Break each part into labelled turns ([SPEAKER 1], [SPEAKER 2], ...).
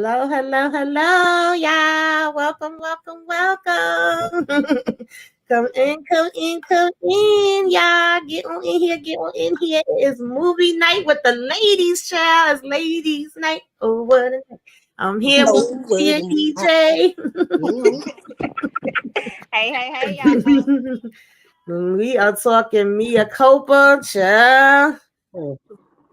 [SPEAKER 1] Hello, hello, hello, y'all. Welcome, welcome, welcome. Come in, come in, y'all. Get on in here, get on in here. It's movie night with the ladies, child. It's ladies' night. Oh, what a night. I'm here with
[SPEAKER 2] Oh, word
[SPEAKER 1] Tia
[SPEAKER 2] and
[SPEAKER 1] EJ.
[SPEAKER 3] Hey, y'all.
[SPEAKER 1] We are talking Mea Culpa, child.
[SPEAKER 2] oh.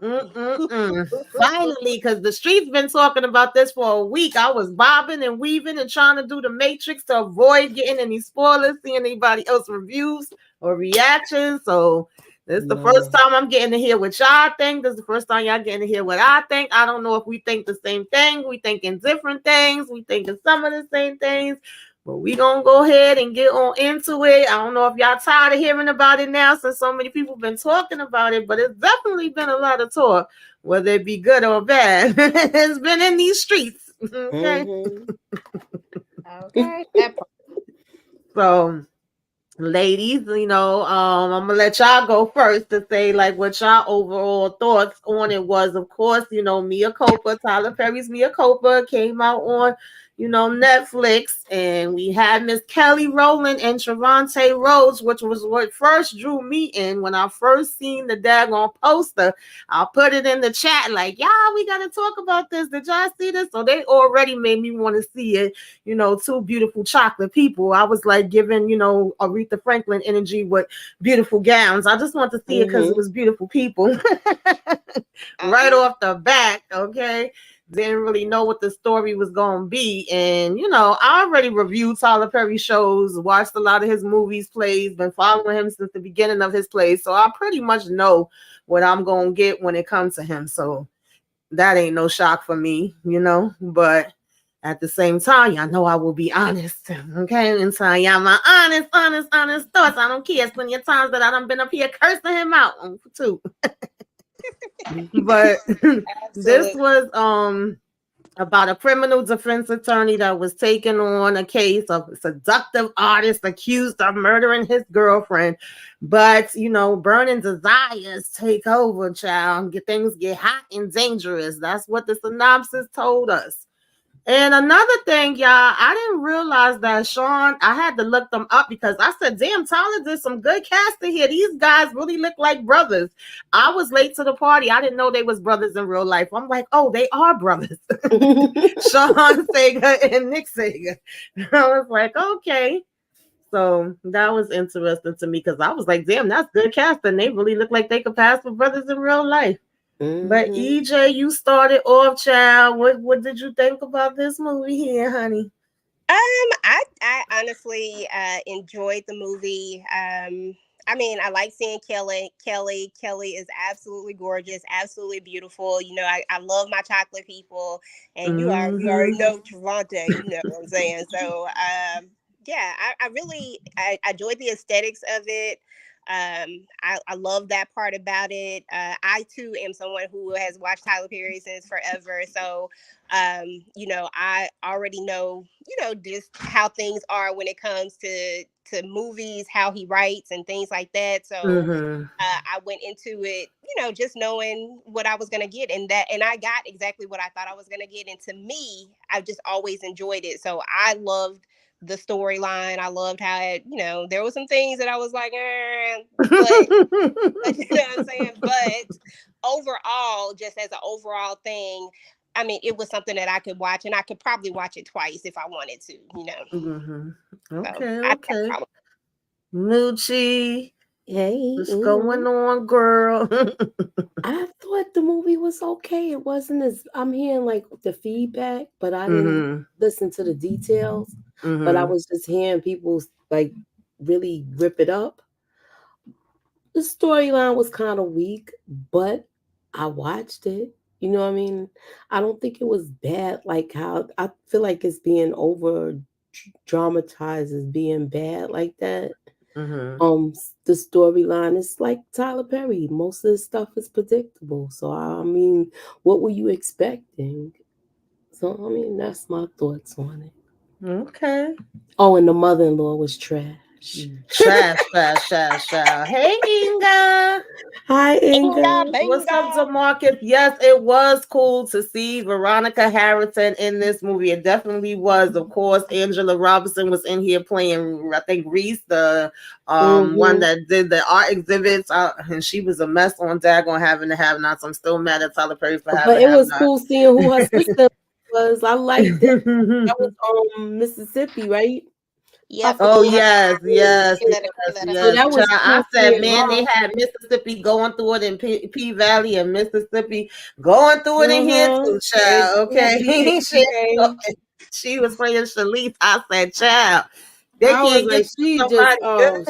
[SPEAKER 1] Finally, because the streets been talking about this for a week. I was bobbing and weaving and trying to do the matrix to avoid getting any spoilers, seeing anybody else reviews or reactions. So this is the first time I'm getting to hear what y'all think. This is the first time y'all getting to hear what I think. I don't know if we think the same thing. We thinking different things. We thinking some of the same things. But we gonna go ahead and get on into it. I don't know if y'all tired of hearing about it now since so many people been talking about it, but it's definitely been a lot of talk, whether it be good or bad. It's been in these streets. Okay.
[SPEAKER 3] Okay.
[SPEAKER 1] So ladies, I'm gonna let y'all go first to say like what y'all overall thoughts on it was. Of course, Mea Culpa, Tyler Perry's Mea Culpa came out on Netflix, and we had Miss Kelly Rowland and Trevante Rhodes, which was what first drew me in when I first seen the daggone poster. I'll put it in the chat like, yeah, we gotta talk about this. Did y'all see this? So they already made me want to see it. Two beautiful chocolate people. I was like giving, Aretha Franklin energy with beautiful gowns. I just want to see it because it was beautiful people. Right off the back, okay? Didn't really know what the story was going to be. And, I already reviewed Tyler Perry shows, watched a lot of his movies, plays, been following him since the beginning of his plays. So I pretty much know what I'm going to get when it comes to him. So that ain't no shock for me, but at the same time, y'all know I will be honest, okay? And so y'all my honest thoughts. I don't care. It's plenty of times that I done been up here cursing him out too. But this was about a criminal defense attorney that was taking on a case of a seductive artist accused of murdering his girlfriend. But, burning desires take over, child. Things get hot and dangerous. That's what the synopsis told us. And another thing, y'all, I didn't realize that Sean, I had to look them up because I said, damn, Tyler did some good casting here. These guys really look like brothers. I was late to the party. I didn't know they was brothers in real life. I'm like, oh, they are brothers. Sean Sega and Nick Sega. I was like, okay. So that was interesting to me because I was like, damn, that's good casting. They really look like they could pass for brothers in real life. But EJ, you started off, child. What did you think about this movie here, honey?
[SPEAKER 3] I honestly enjoyed the movie. I mean, I like seeing Kelly. Kelly is absolutely gorgeous, absolutely beautiful. I love my chocolate people, and you already know Trevante. You know what I'm saying? So, yeah, I really enjoyed the aesthetics of it. I love that part about it. I too am someone who has watched Tyler Perry since forever. So, I already know, just how things are when it comes to movies, how he writes and things like that. So I went into it, just knowing what I was going to get, and I got exactly what I thought I was going to get. And to me, I've just always enjoyed it. So I loved the storyline. I loved how it, there were some things that I was like, but you know what I'm saying? But overall, just as an overall thing, I mean, it was something that I could watch, and I could probably watch it twice if I wanted to,
[SPEAKER 1] Okay. Moochie.
[SPEAKER 2] Hey,
[SPEAKER 1] What's going on, girl?
[SPEAKER 2] I thought the movie was okay. It wasn't as I'm hearing like the feedback, but I didn't listen to the details. But I was just hearing people like really rip it up. The storyline was kind of weak, but I watched it. You know what I mean? I don't think it was bad. Like how I feel like it's being over dramatized as being bad like that. The storyline is like Tyler Perry. Most of the stuff is predictable. So I mean, what were you expecting? So I mean, that's my thoughts on it.
[SPEAKER 1] Okay.
[SPEAKER 2] Oh, and the mother-in-law was trash.
[SPEAKER 1] Trash. Hey, Inga.
[SPEAKER 2] Hi,
[SPEAKER 3] Binga,
[SPEAKER 2] Inga.
[SPEAKER 1] What's up,
[SPEAKER 3] binga.
[SPEAKER 1] Demarcus? Yes, it was cool to see Veronica Harrison in this movie. It definitely was. Of course, Angela Robinson was in here playing, I think, Reese, the one
[SPEAKER 2] Mm-hmm.
[SPEAKER 1] that did the art exhibits, and she was a mess on daggone having to have nots. I'm still mad at Tyler Perry for
[SPEAKER 2] But
[SPEAKER 1] having
[SPEAKER 2] it
[SPEAKER 1] have
[SPEAKER 2] was cool
[SPEAKER 1] nots.
[SPEAKER 2] seeing who her sister was. I liked that. That was Mississippi, right? I
[SPEAKER 3] Yep.
[SPEAKER 1] Oh
[SPEAKER 2] forgot her
[SPEAKER 1] yes,
[SPEAKER 2] name.
[SPEAKER 1] yes,
[SPEAKER 2] Yeah. So
[SPEAKER 1] yes.
[SPEAKER 2] that
[SPEAKER 1] Child,
[SPEAKER 2] was
[SPEAKER 1] I
[SPEAKER 2] cool
[SPEAKER 1] said,
[SPEAKER 2] seeing
[SPEAKER 1] man,
[SPEAKER 2] her.
[SPEAKER 1] they had Mississippi going through it in P Valley and Mississippi going through it in here
[SPEAKER 2] Uh-huh.
[SPEAKER 1] too, child.
[SPEAKER 2] Exactly.
[SPEAKER 1] Okay,
[SPEAKER 2] Okay.
[SPEAKER 1] she was playing Shalice. I said, child, they
[SPEAKER 2] I was
[SPEAKER 1] can't get
[SPEAKER 2] like, she just
[SPEAKER 1] somebody good.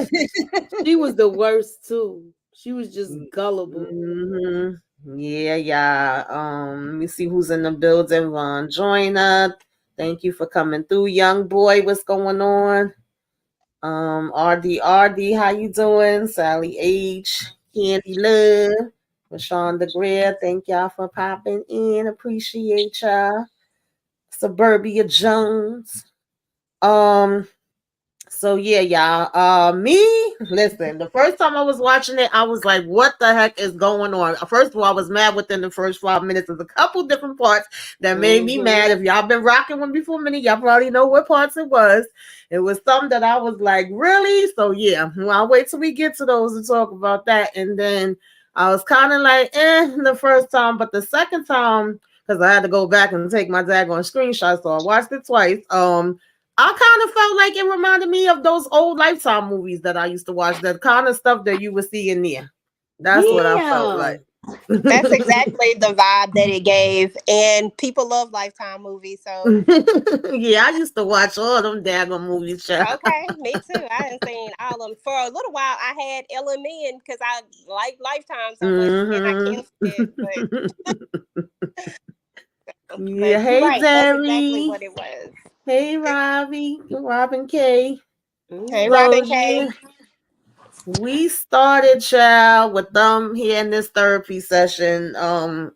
[SPEAKER 2] she was the worst too. She was just gullible.
[SPEAKER 1] hmm Yeah, yeah. Let me see who's in the building. Ron Joyner. Thank you for coming through, young boy. What's going on? RD, how you doing? Sally H, Candy Love, Rashonda Greer, thank y'all for popping in. Appreciate y'all. Suburbia Jones. Um, so yeah, y'all. Me, listen, the first time I was watching it, I was like, what the heck is going on? First of all, I was mad within the first 5 minutes. There's a couple different parts that made me
[SPEAKER 2] Mm-hmm.
[SPEAKER 1] mad. If y'all been rocking one before me, y'all probably know what parts it was. It was some that I was like, really? So yeah, well, I'll wait till we get to those and talk about that. And then I was kind of like, the first time, but the second time, because I had to go back and take my daggone screenshot, so I watched it twice. I kind of felt like it reminded me of those old Lifetime movies that I used to watch. That kind of stuff that you would see in there. That's what I felt
[SPEAKER 2] Yeah.
[SPEAKER 1] like.
[SPEAKER 3] That's exactly the vibe that it gave. And people love Lifetime movies. So,
[SPEAKER 1] Yeah, I used to watch all them daggone movies, child.
[SPEAKER 3] okay, me too. I hadn't seen all of them. For a little while, I had LMN because I like Lifetime so much. And I
[SPEAKER 1] Mm-hmm.
[SPEAKER 3] canceled it.
[SPEAKER 1] Yeah,
[SPEAKER 3] But you're
[SPEAKER 1] hey
[SPEAKER 3] right. That's exactly
[SPEAKER 1] Derry.
[SPEAKER 3] what it was.
[SPEAKER 1] Hey Robbie. Robin K.
[SPEAKER 3] Hey,
[SPEAKER 2] Mm-hmm.
[SPEAKER 1] So
[SPEAKER 3] Robin
[SPEAKER 1] yeah,
[SPEAKER 3] K.
[SPEAKER 1] we started, child, with them here in this therapy session.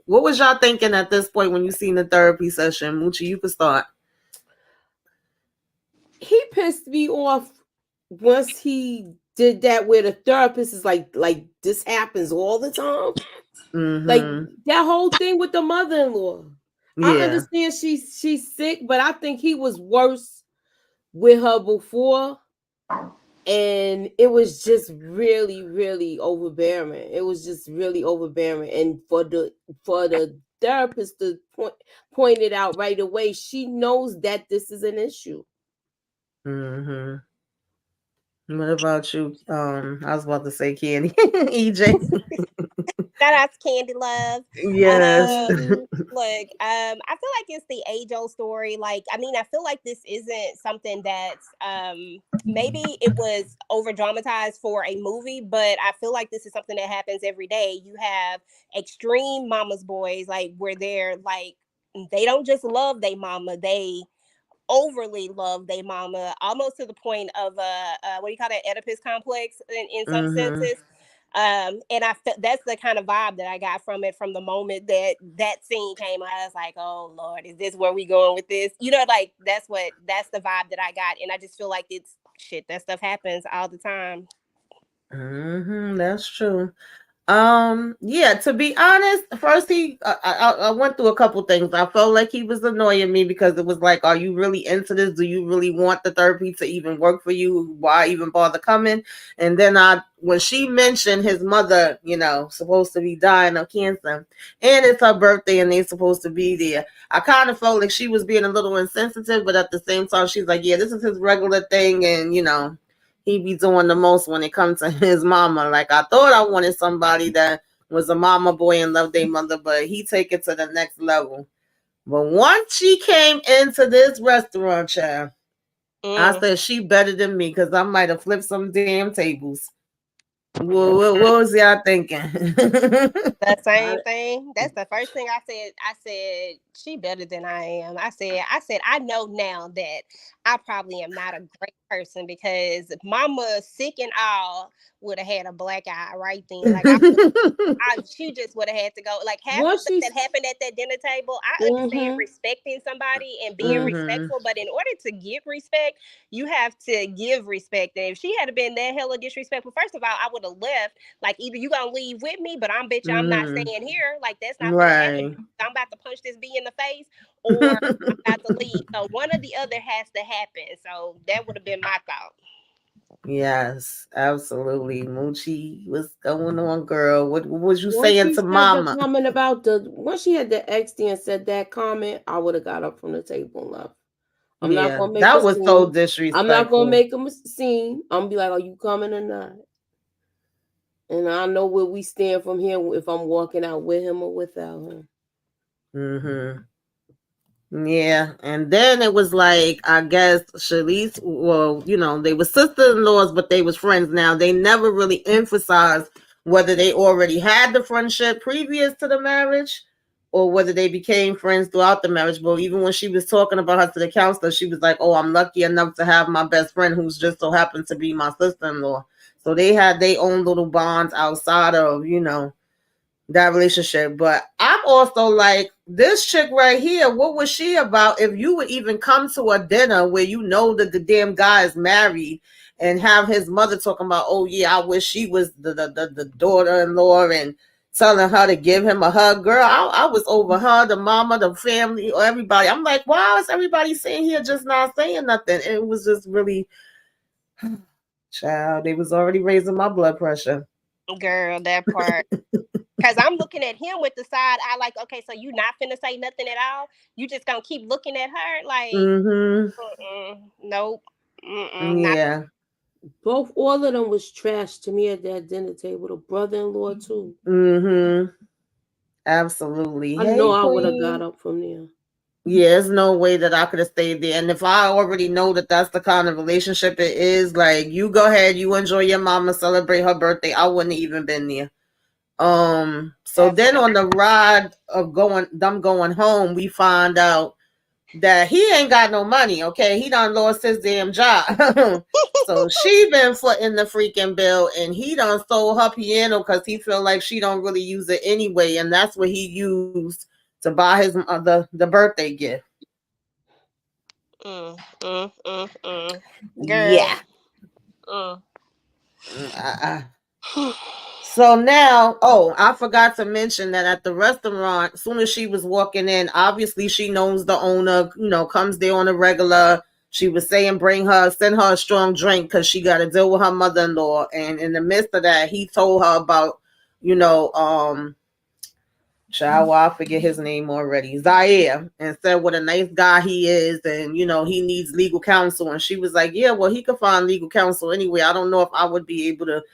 [SPEAKER 1] What was y'all thinking at this point when you seen the therapy session? Moochie, you could start.
[SPEAKER 2] He pissed me off once he did that where the therapist is like this happens all the time. Like
[SPEAKER 1] Mm-hmm.
[SPEAKER 2] that whole thing with the mother-in-law. I
[SPEAKER 1] Yeah.
[SPEAKER 2] understand she's sick, but I think he was worse with her before. And it was just really overbearing. It was just really overbearing. And for the therapist to point it out right away, she knows that this is an issue.
[SPEAKER 1] Mm-hmm. What about you? I was about to say Candy. EJ.
[SPEAKER 3] Shout out to Candy Love.
[SPEAKER 1] Yes.
[SPEAKER 3] Look, I feel like it's the age old story. Like, I mean, I feel like this isn't something that's maybe it was over dramatized for a movie, but I feel like this is something that happens every day. You have extreme mama's boys, like where they're like they don't just love their mama, they overly love their mama, almost to the point of what do you call that, Oedipus complex in some
[SPEAKER 1] Mm-hmm.
[SPEAKER 3] senses. And I felt that's the kind of vibe that I got from it from the moment that that scene came out. I was like, oh Lord, is this where we going with this? You know, like that's the vibe that I got, and I just feel like it's shit. That stuff happens all the time.
[SPEAKER 1] Mm-hmm. That's true. Yeah, to be honest, first I went through a couple things. I felt like he was annoying me because it was like, are you really into this? Do you really want the therapy to even work for you? Why even bother coming? And then when she mentioned his mother, supposed to be dying of cancer, and it's her birthday and they're supposed to be there, I kind of felt like she was being a little insensitive, but at the same time, she's like, yeah, this is his regular thing, and he be doing the most when it comes to his mama. Like, I thought I wanted somebody that was a mama boy and loved their mother, but he take it to the next level. But once she came into this restaurant, child, I said she better than me because I might have flipped some damn tables. What was y'all thinking?
[SPEAKER 3] The same thing. That's the first thing I said. I said she better than I am. I said I know now that I probably am not a great person because Mama, sick and all, would have had a black eye right then. She just would have had to go. Like half the
[SPEAKER 2] Once
[SPEAKER 3] stuff
[SPEAKER 2] she,
[SPEAKER 3] that happened at that dinner table, I understand
[SPEAKER 2] mm-hmm,
[SPEAKER 3] respecting somebody and being respectful, but in order to get respect, you have to give respect. And if she had been that hella disrespectful, first of all, I would have left. Like either you gonna leave with me, but I'm bitch, I'm not staying here. Like that's not gonna happen.
[SPEAKER 1] Right.
[SPEAKER 3] I'm about to punch this bee in the face, or I'm about to leave. So one or the other has to happen. So that would have been my thought.
[SPEAKER 1] Yes, absolutely. Moochie, what's going on, girl? What was you
[SPEAKER 2] once
[SPEAKER 1] saying
[SPEAKER 2] she
[SPEAKER 1] to
[SPEAKER 2] said the
[SPEAKER 1] mama?
[SPEAKER 2] comment about once she had the X and said that comment, I would have got up from the table and left. I'm not
[SPEAKER 1] Yeah,
[SPEAKER 2] gonna make a
[SPEAKER 1] that was so
[SPEAKER 2] scene. I'm not gonna
[SPEAKER 1] disrespectful.
[SPEAKER 2] make a scene. I'm gonna be like, "Are you coming or not?" And I know where we stand from here if I'm walking out with him or without him.
[SPEAKER 1] Mm-hmm. Yeah, and then it was like, I guess Sharice, well, they were sister-in-laws, but they was friends now. They never really emphasized whether they already had the friendship previous to the marriage or whether they became friends throughout the marriage. But even when she was talking about her to the counselor, she was like, oh, I'm lucky enough to have my best friend who's just so happened to be my sister-in-law. So they had their own little bonds outside of, that relationship. But I'm also like, this chick right here, what was she about? If you would even come to a dinner where you know that the damn guy is married and have his mother talking about, oh yeah, I wish she was the daughter-in-law, and telling her to give him a hug. Girl, I was over her, the mama, the family, or everybody. I'm like, why is everybody sitting here just not saying nothing? And it was just really, child, they was already raising my blood pressure.
[SPEAKER 3] Girl, that part. Cause I'm looking at him with the side eye, like, okay, so you not finna say nothing at all. You just gonna keep looking at her, like,
[SPEAKER 1] Mm-hmm.
[SPEAKER 3] nope, not.
[SPEAKER 1] Yeah.
[SPEAKER 2] All of them was trash to me at that dinner table. The brother-in-law too.
[SPEAKER 1] Mm-hmm. Absolutely.
[SPEAKER 2] I know
[SPEAKER 1] Hey,
[SPEAKER 2] I would have got
[SPEAKER 1] Queen.
[SPEAKER 2] up from there.
[SPEAKER 1] Yeah, there's no way that I could have stayed there. And if I already know that that's the kind of relationship it is, like, you go ahead, you enjoy your mama, celebrate her birthday. I wouldn't have even been there. So
[SPEAKER 3] That
[SPEAKER 1] then
[SPEAKER 3] part.
[SPEAKER 1] on the ride of going home, we find out that he ain't got no money. Okay, he done lost his damn job. So she been footing the freaking bill, and he done sold her piano because he feel like she don't really use it anyway, and that's what he used to buy his the birthday gift.
[SPEAKER 3] Mm, mm, mm, mm.
[SPEAKER 1] Yeah.
[SPEAKER 3] Girl. Mm.
[SPEAKER 1] Uh-uh. So now, oh, I forgot to mention that at the restaurant, as soon as she was walking in, obviously she knows the owner, comes there on a regular. She was saying, send her a strong drink because she got to deal with her mother-in-law. And in the midst of that, he told her about, you know, child, well, I forget his name already, Zaire, and said what a nice guy he is, and he needs legal counsel. And she was like, yeah, well, he could find legal counsel anyway. I don't know if I would be able to,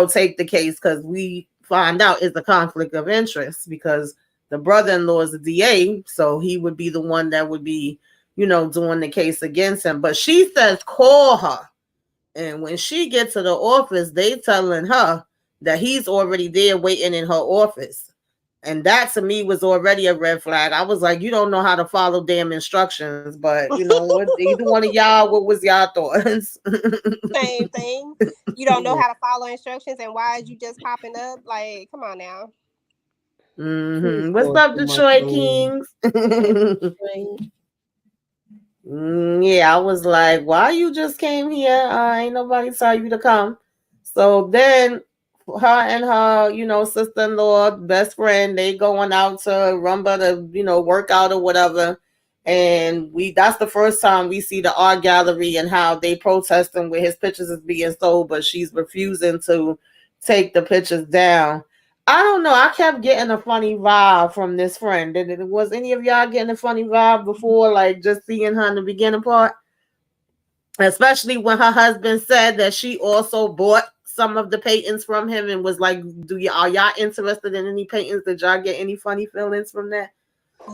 [SPEAKER 1] take the case, because we find out it's a conflict of interest, because the brother-in-law is a DA, so he would be the one that would be, doing the case against him. But she says, call her. And when she gets to the office, they telling her that he's already there waiting in her office. And that to me was already a red flag. I was like, you don't know how to follow damn instructions. But what, either one of y'all, what was y'all thoughts?
[SPEAKER 3] Same thing. You don't know how to follow instructions, and why is you just popping up? Like, come on now.
[SPEAKER 2] Please
[SPEAKER 1] What's
[SPEAKER 2] go
[SPEAKER 1] up,
[SPEAKER 2] to my
[SPEAKER 1] Detroit
[SPEAKER 2] phone.
[SPEAKER 1] Kings?
[SPEAKER 2] Right?
[SPEAKER 1] Yeah, I was like, why you just came here? Ain't nobody tell you to come. So then her and her, sister-in-law, best friend, they going out to Rumba to, work out or whatever. And that's the first time we see the art gallery and how they protesting with his pictures is being sold, but she's refusing to take the pictures down. I don't know. I kept getting a funny vibe from this friend. Was any of y'all getting a funny vibe before, like just seeing her in the beginning part? Especially when her husband said that she also bought some of the paintings from him and was like, are y'all interested in any paintings? Did y'all get any funny feelings from that?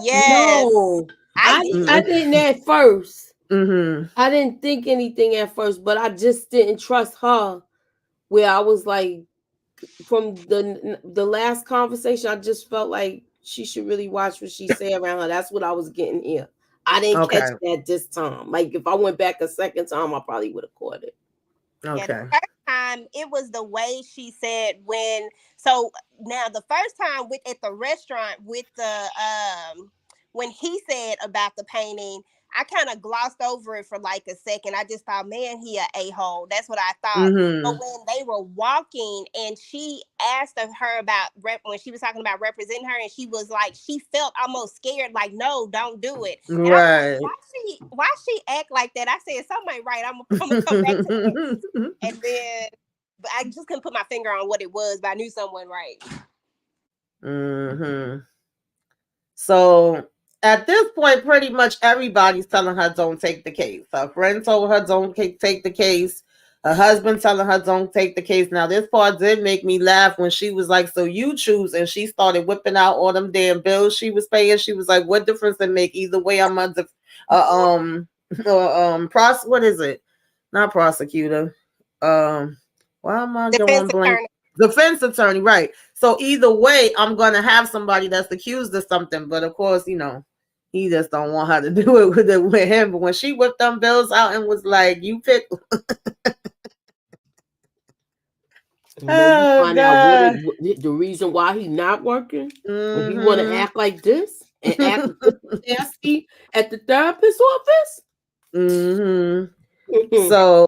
[SPEAKER 3] Yes,
[SPEAKER 2] No,
[SPEAKER 3] I
[SPEAKER 2] I
[SPEAKER 3] did.
[SPEAKER 2] didn't at first.
[SPEAKER 1] Mm-hmm.
[SPEAKER 2] I didn't think anything at first, but I just didn't trust her. Where I was like, from the last conversation, I just felt like she should really watch what she say around her. That's what I was getting here. I didn't
[SPEAKER 1] Okay.
[SPEAKER 2] catch that this time. Like if I went back a second time, I probably would have caught it.
[SPEAKER 3] Yeah, the
[SPEAKER 1] Okay.
[SPEAKER 3] first time it was the way she said when. So now the first time with at the restaurant with the when he said about the painting, I kind of glossed over it for like a second. I just thought, man, he a hole. That's what I thought. But when they were walking and she asked of her about when she was talking about representing her, and she was like, she felt almost scared, like, no, don't do it. And I was
[SPEAKER 1] Right.
[SPEAKER 3] like, why she act like that? I said, something ain't right. I'm gonna come back to that. And then, but I just couldn't put my finger on what it was, but I knew someone right.
[SPEAKER 1] So at this point, pretty much everybody's telling her don't take the case. Her friend told her don't take the case. Her husband telling her don't take the case. Now this part did make me laugh when she was like, so you choose, and she started whipping out all them damn bills she was paying. She was like, what difference it make? Either way, I'm under what is it? Not prosecutor. Why am I
[SPEAKER 3] Defense
[SPEAKER 1] going blank?
[SPEAKER 3] attorney.
[SPEAKER 1] Defense attorney, right. So either way, I'm gonna have somebody that's accused of something. But of course, you know, he just don't want her to do it with him. But when she whipped them bills out and was like, you pick.
[SPEAKER 2] And when you
[SPEAKER 1] Oh
[SPEAKER 2] find out
[SPEAKER 1] God.
[SPEAKER 2] the reason why he not working, and he want to act like this and act nasty at the therapist's office.
[SPEAKER 1] So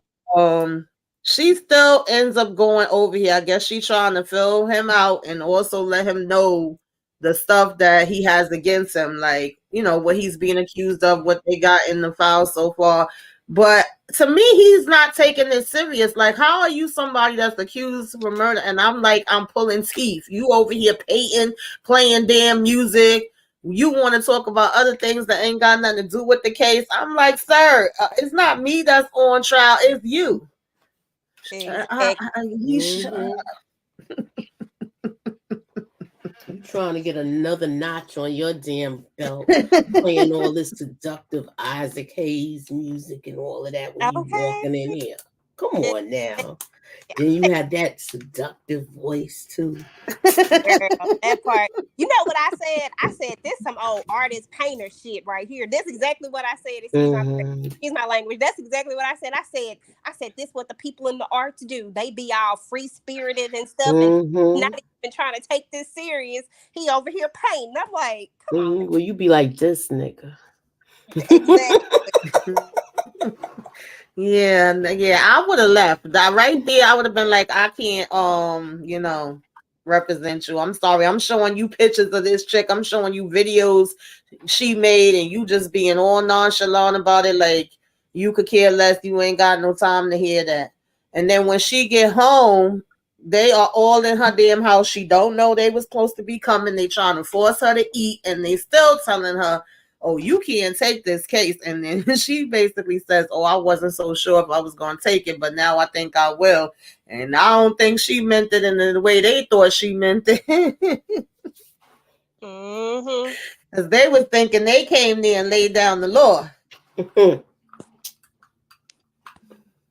[SPEAKER 1] she still ends up going over here. I guess she's trying to fill him out and also let him know the stuff that he has against him, like, you know, what he's being accused of, what they got in the file so far. But to me, he's not taking this serious. Like, how are you somebody that's accused for murder? And I'm like, I'm pulling teeth. You over here playing damn music. You want to talk about other things that ain't got nothing to do with the case. I'm like, sir, it's not me that's on trial. It's you.
[SPEAKER 2] You trying to get another notch on your damn belt, playing all this seductive Isaac Hayes music and all of that when you walking in here. Come on now. Then you had that seductive voice too.
[SPEAKER 3] Girl, that part. You know what I said? I said this some old artist painter shit right here. That's exactly what I said. Excuse my language. That's exactly what I said. I said this what the people in the arts do. They be all free spirited and stuff, and not even trying to take this serious. He over here painting. I'm like, come on.
[SPEAKER 2] Well, you be like this nigga.
[SPEAKER 3] Exactly.
[SPEAKER 1] Yeah, I would have left. That right there, I would have been like, I can't, you know, represent you. I'm sorry. I'm showing you pictures of this chick. I'm showing you videos she made, and you just being all nonchalant about it, like you could care less. You ain't got no time to hear that. And then when she get home, they are all in her damn house. She don't know they was supposed to be coming. They trying to force her to eat, and they still telling her, oh, you can't take this case. And then she basically says, oh, I wasn't so sure if I was going to take it, but now I think I will. And I don't think she meant it in the way they thought she meant it. Because they was thinking they came there and laid down the law.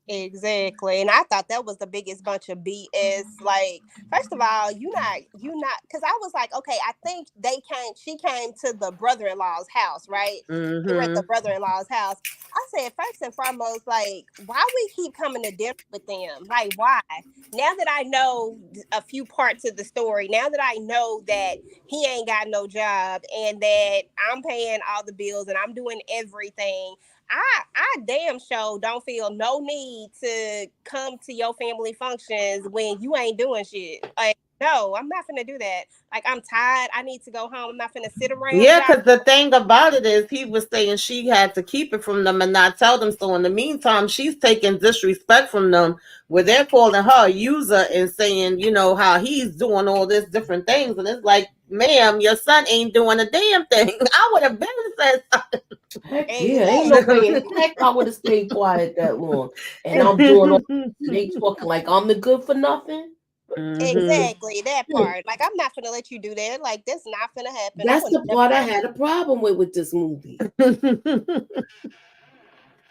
[SPEAKER 3] Exactly. And I thought that was the biggest bunch of BS. Like, first of all, you not, because I was like, okay, I think she came to the brother-in-law's house, right? They were at the brother-in-law's house. I said, first and foremost, like, why we keep coming to dinner with them? Like, why? Now that I know a few parts of the story, now that I know that he ain't got no job and that I'm paying all the bills and I'm doing everything, I damn sure don't feel no need to come to your family functions when you ain't doing shit. Like, no, I'm not finna do that. Like, I'm tired. I need to go home. I'm not finna sit around.
[SPEAKER 1] Yeah, because the thing about it is he was saying she had to keep it from them and not tell them. So in the meantime, she's taking disrespect from them where they're calling her a user and saying, you know, how he's doing all this different things. And it's like, ma'am, your son ain't doing a damn thing. I would have been said something.
[SPEAKER 2] Heck yeah, ain't no way in heck I would have stayed quiet that long. And I'm doing all they talking like I'm the good for nothing.
[SPEAKER 3] Exactly, that part. Like, I'm not gonna let you do that. Like, that's not gonna happen.
[SPEAKER 2] That's the part I had a problem with this movie.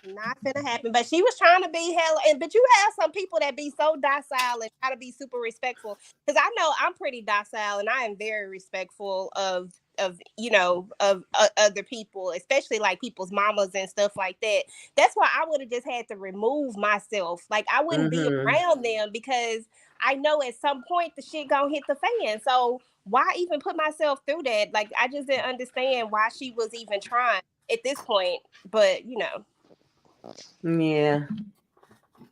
[SPEAKER 3] Not gonna happen. But she was trying to be hella, but you have some people that be so docile and try to be super respectful. Because I know I'm pretty docile and I am very respectful of other people, especially like people's mamas and stuff like that. That's why I would have just had to remove myself. Like I wouldn't be around them because I know at some point the shit gonna hit the fan. So why even put myself through that? Like I just didn't understand why she was even trying at this point. But
[SPEAKER 1] Yeah.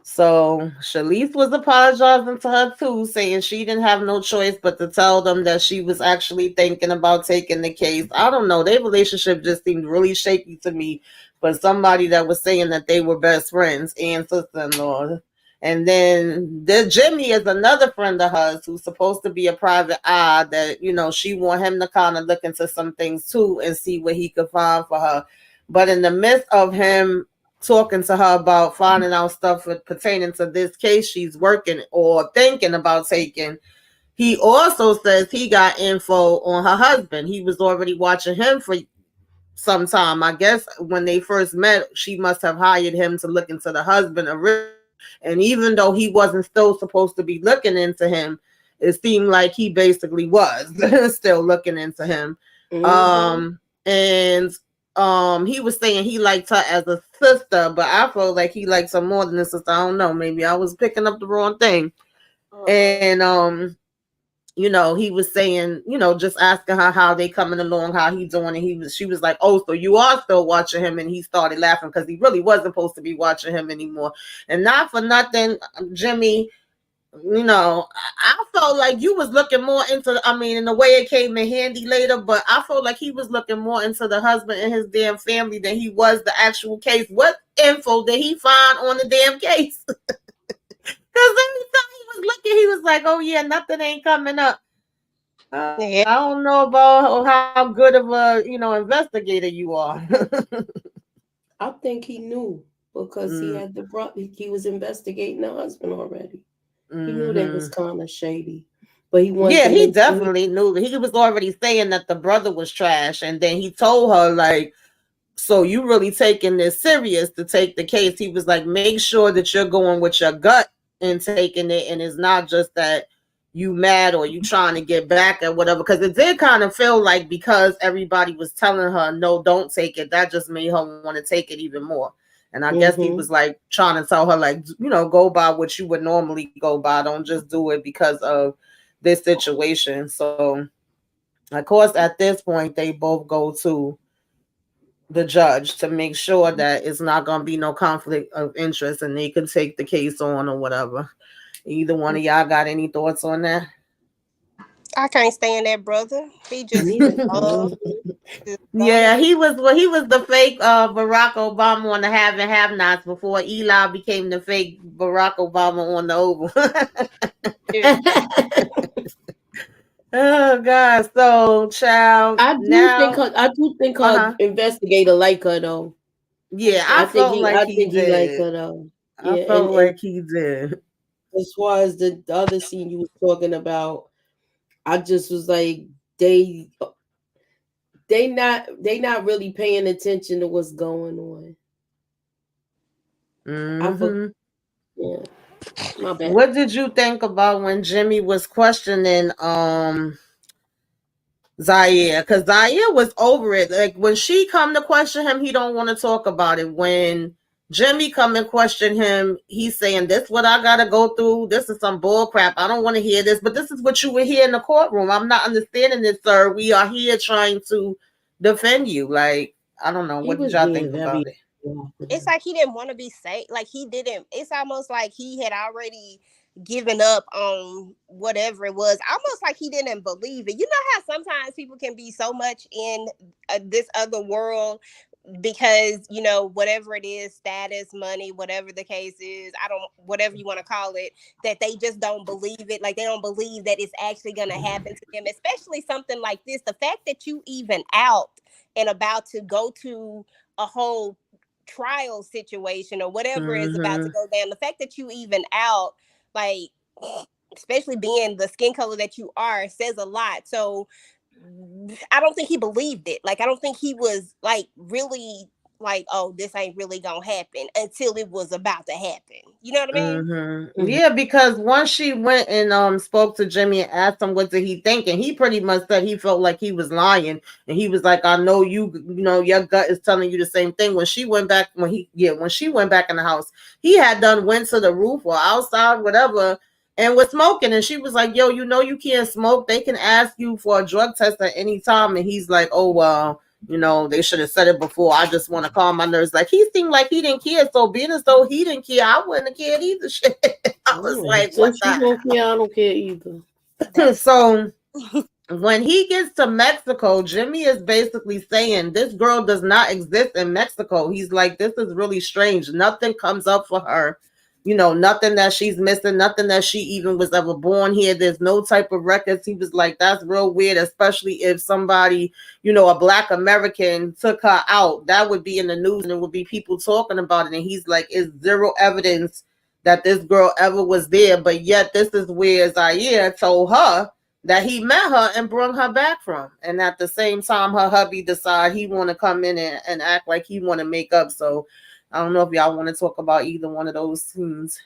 [SPEAKER 1] So Shalice was apologizing to her too, saying she didn't have no choice but to tell them that she was actually thinking about taking the case. I don't know. Their relationship just seemed really shaky to me. But somebody that was saying that they were best friends and sister-in-law. And then the Jimmy is another friend of hers who's supposed to be a private eye that, she want him to kind of look into some things too and see what he could find for her. But in the midst of him talking to her about finding out stuff pertaining to this case she's working or thinking about taking, he also says he got info on her husband. He was already watching him for some time. I guess when they first met, she must have hired him to look into the husband originally. And even though he wasn't still supposed to be looking into him, it seemed like he basically was still looking into him. And he was saying he liked her as a sister, but I felt like he likes her more than a sister. I don't know, maybe I was picking up the wrong thing. And he was saying, just asking her how they coming along, how he doing, and she was like, oh, so you are still watching him? And he started laughing because he really wasn't supposed to be watching him anymore. And not for nothing, Jimmy, I felt like you was looking more into, in the way it came in handy later, but I felt like he was looking more into the husband and his damn family than he was the actual case. What info did he find on the damn case? Because every time he was looking, he was like, oh yeah, nothing ain't coming up. I don't know about how good of a, investigator you are.
[SPEAKER 2] I think he knew because he had he was investigating the husband already. He knew they was kind of shady, but he wanted.
[SPEAKER 1] Yeah, he definitely knew. He was already saying that the brother was trash, and then he told her like, "So you really taking this serious to take the case?" He was like, "Make sure that you're going with your gut and taking it, and it's not just that you mad or you trying to get back at whatever." Because it did kind of feel like because everybody was telling her no, don't take it, that just made her want to take it even more. And I guess he was like trying to tell her, like, go by what you would normally go by. Don't just do it because of this situation. So, of course, at this point, they both go to the judge to make sure that it's not going to be no conflict of interest and they can take the case on or whatever. Either one of y'all got any thoughts on that?
[SPEAKER 3] I can't stand that brother. He just
[SPEAKER 1] yeah, he was the fake Barack Obama on the have and have nots before Eli became the fake Barack Obama on the Oval. Oh God! So, child.
[SPEAKER 2] I do think her investigator like her though.
[SPEAKER 1] Yeah, I felt like he did.
[SPEAKER 2] He like her though. Yeah,
[SPEAKER 1] I felt like he did.
[SPEAKER 2] As far as the other scene you was talking about, I just was like, they not really paying attention to what's going on.
[SPEAKER 1] Yeah. My bad. What did you think about when Jimmy was questioning Zaire? Because Zaire was over it. Like when she come to question him, he don't want to talk about it. When Jimmy come and question him, he's saying, this what I gotta go through. This is some bull crap. I don't want to hear this, but this is what you would hear in the courtroom. I'm not understanding this, sir. We are here trying to defend you. Like, I don't know. What did y'all think about it?
[SPEAKER 3] It's like he didn't want to be safe. Like he didn't. It's almost like he had already given up on whatever it was. Almost like he didn't believe it. You know how sometimes people can be so much in this other world because whatever it is, status, money, whatever the case is, whatever you want to call it, that they just don't believe it. Like they don't believe that it's actually going to happen to them, especially something like this. The fact that you even out and about to go to a whole trial situation or whatever is about to go down, the fact that you even out, like especially being the skin color that you are, says a lot. So I don't think he believed it. Like I don't think he was like really like, oh, this ain't really gonna happen until it was about to happen. You know what I mean?
[SPEAKER 1] Mm-hmm. Yeah, because once she went and spoke to Jimmy and asked him what did he think, and he pretty much said he felt like he was lying, and he was like, "I know you know your gut is telling you the same thing." When she went back, when she went back in the house, he had done went to the roof or outside, whatever, and was smoking, and she was like, "Yo, you know you can't smoke. They can ask you for a drug test at any time," and he's like, "Oh well." You know, they should have said it before. I just want to calm my nerves. Like, he seemed like he didn't care. So being as though he didn't care, I wouldn't have cared either. Shit. I was like, what
[SPEAKER 2] Since you don't care, I don't care either.
[SPEAKER 1] So when he gets to Mexico, Jimmy is basically saying this girl does not exist in Mexico. He's like, this is really strange. Nothing comes up for her. You know, nothing that she's missing, nothing that she even was ever born here. There's no type of records. He was like, that's real weird, especially if somebody, you know, a Black American took her out. That would be in the news and it would be people talking about it. And he's like, it's zero evidence that this girl ever was there. But yet this is where Zaire told her that he met her and brought her back from. And at the same time, her hubby decided he want to come in and act like he want to make up. So I don't know if y'all want to talk about either one of those scenes.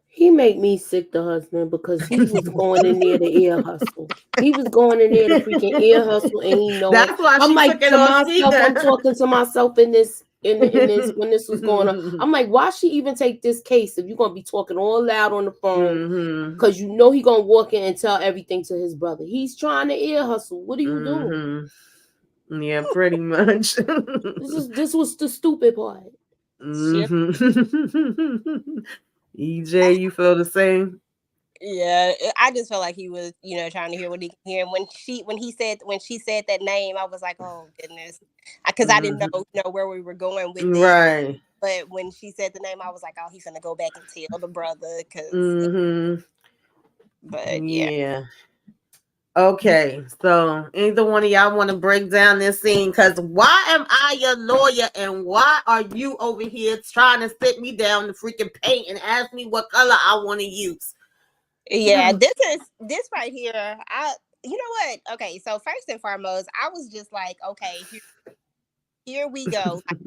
[SPEAKER 2] He made me sick, the husband, because he was going in there to ear hustle. He was going in there to freaking ear hustle, and he know
[SPEAKER 1] That's
[SPEAKER 2] it.
[SPEAKER 1] why
[SPEAKER 2] I'm
[SPEAKER 1] she
[SPEAKER 2] like
[SPEAKER 1] took it
[SPEAKER 2] to
[SPEAKER 1] on
[SPEAKER 2] myself.
[SPEAKER 1] speaker.
[SPEAKER 2] I'm talking to myself in this when this was going on. I'm like, why she even take this case if you're gonna be talking all loud on the phone? Because you know he gonna walk in and tell everything to his brother. He's trying to ear hustle. What are you doing?
[SPEAKER 1] Yeah, pretty much.
[SPEAKER 2] This was the stupid part.
[SPEAKER 1] EJ, you feel the same?
[SPEAKER 3] Yeah, I just felt like he was, you know, trying to hear what he can hear. When she said that name, I was like, oh goodness, because I didn't know where we were going with this.
[SPEAKER 1] Right.
[SPEAKER 3] But when she said the name, I was like, oh, he's gonna go back and tell the brother, because. But yeah.
[SPEAKER 1] Okay, so either one of y'all want to break down this scene? Because why am I your lawyer and why are you over here trying to sit me down to freaking paint and ask me what color I want to use?
[SPEAKER 3] Yeah, this right here. You know what? Okay, so first and foremost, I was just like, okay, here we go. Like,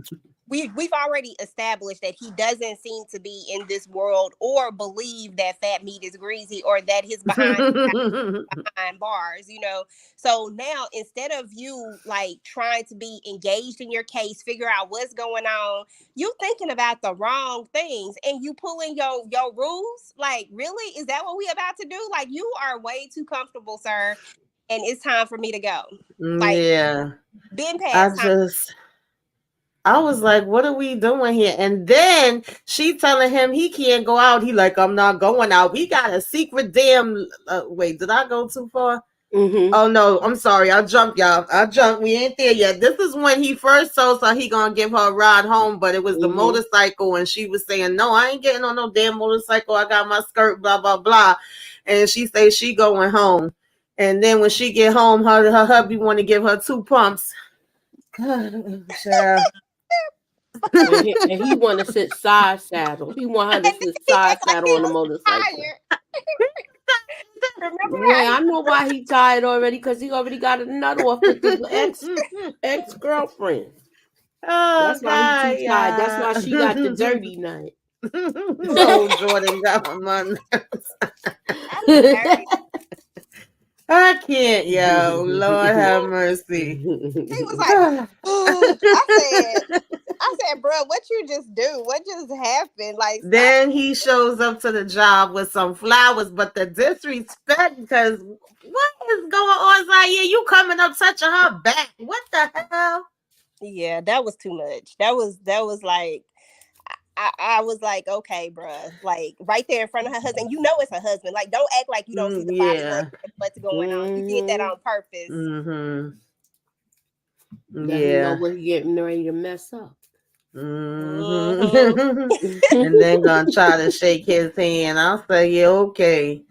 [SPEAKER 3] we've already established that he doesn't seem to be in this world or believe that fat meat is greasy or that his behind bars, you know. So now instead of you like trying to be engaged in your case, figure out what's going on, you thinking about the wrong things and you pulling your rules. Like, really? Is that what we about to do? Like, you are way too comfortable, sir. And it's time for me to go. Like,
[SPEAKER 1] yeah.
[SPEAKER 3] Been past time.
[SPEAKER 1] I was like, what are we doing here? And then she telling him he can't go out. He like, I'm not going out. We got a secret damn. Wait, did I go too far? Oh no, I'm sorry. I jumped, y'all. I jumped. We ain't there yet. This is when he first told her he gonna give her a ride home, but it was the motorcycle, and she was saying, no, I ain't getting on no damn motorcycle. I got my skirt, blah, blah, blah. And she say she going home. And then when she get home, her hubby want to give her 2 pumps. God, child.
[SPEAKER 2] And he want to sit side saddle. He want her to sit side saddle on the motorcycle. Yeah, I know why he tired already, because he already got a nut off with the ex-girlfriend. That's why he too tired. That's why she got the dirty nut.
[SPEAKER 1] So Jordan got my I can't, yo. Lord have mercy.
[SPEAKER 3] He was like, I said, bro, what you just do? What just happened? Like,
[SPEAKER 1] then he shows up to the job with some flowers, but the disrespect, because what is going on, Zaire? You coming up touching her back? What the hell?
[SPEAKER 3] Yeah, that was too much. That was like, I was like, okay, bruh, like right there in front of her husband. You know it's her husband. Like, don't act like you don't see the body language and what's going on. You did that on purpose.
[SPEAKER 2] Yeah, you know what he getting ready to mess up.
[SPEAKER 1] And then gonna try to shake his hand. I'll say, yeah, okay.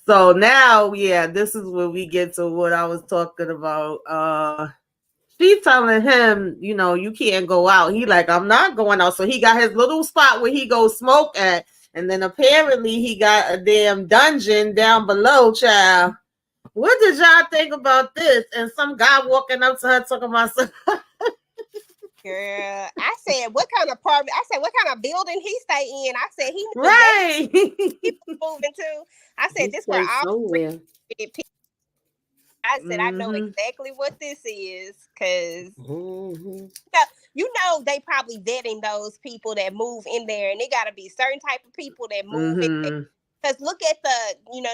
[SPEAKER 1] So now, yeah, this is where we get to what I was talking about. She's telling him, you know, you can't go out. He like, I'm not going out. So he got his little spot where he goes smoke at. And then apparently he got a damn dungeon down below, child. What did y'all think about this? And some guy walking up to her talking about some
[SPEAKER 3] Girl, I said, what kind of apartment? I said, what kind of building he stay in? I said, he knew exactly
[SPEAKER 1] Right.
[SPEAKER 3] he was moving to. I
[SPEAKER 2] He
[SPEAKER 3] said, this where
[SPEAKER 2] stayed
[SPEAKER 3] all
[SPEAKER 2] somewhere.
[SPEAKER 3] people. I said, I know
[SPEAKER 1] Mm-hmm.
[SPEAKER 3] exactly what this is, because
[SPEAKER 2] Mm-hmm.
[SPEAKER 3] they probably vetting those people that move in there, and it got to be certain type of people that move in there.
[SPEAKER 1] Mm-hmm.
[SPEAKER 3] Because look at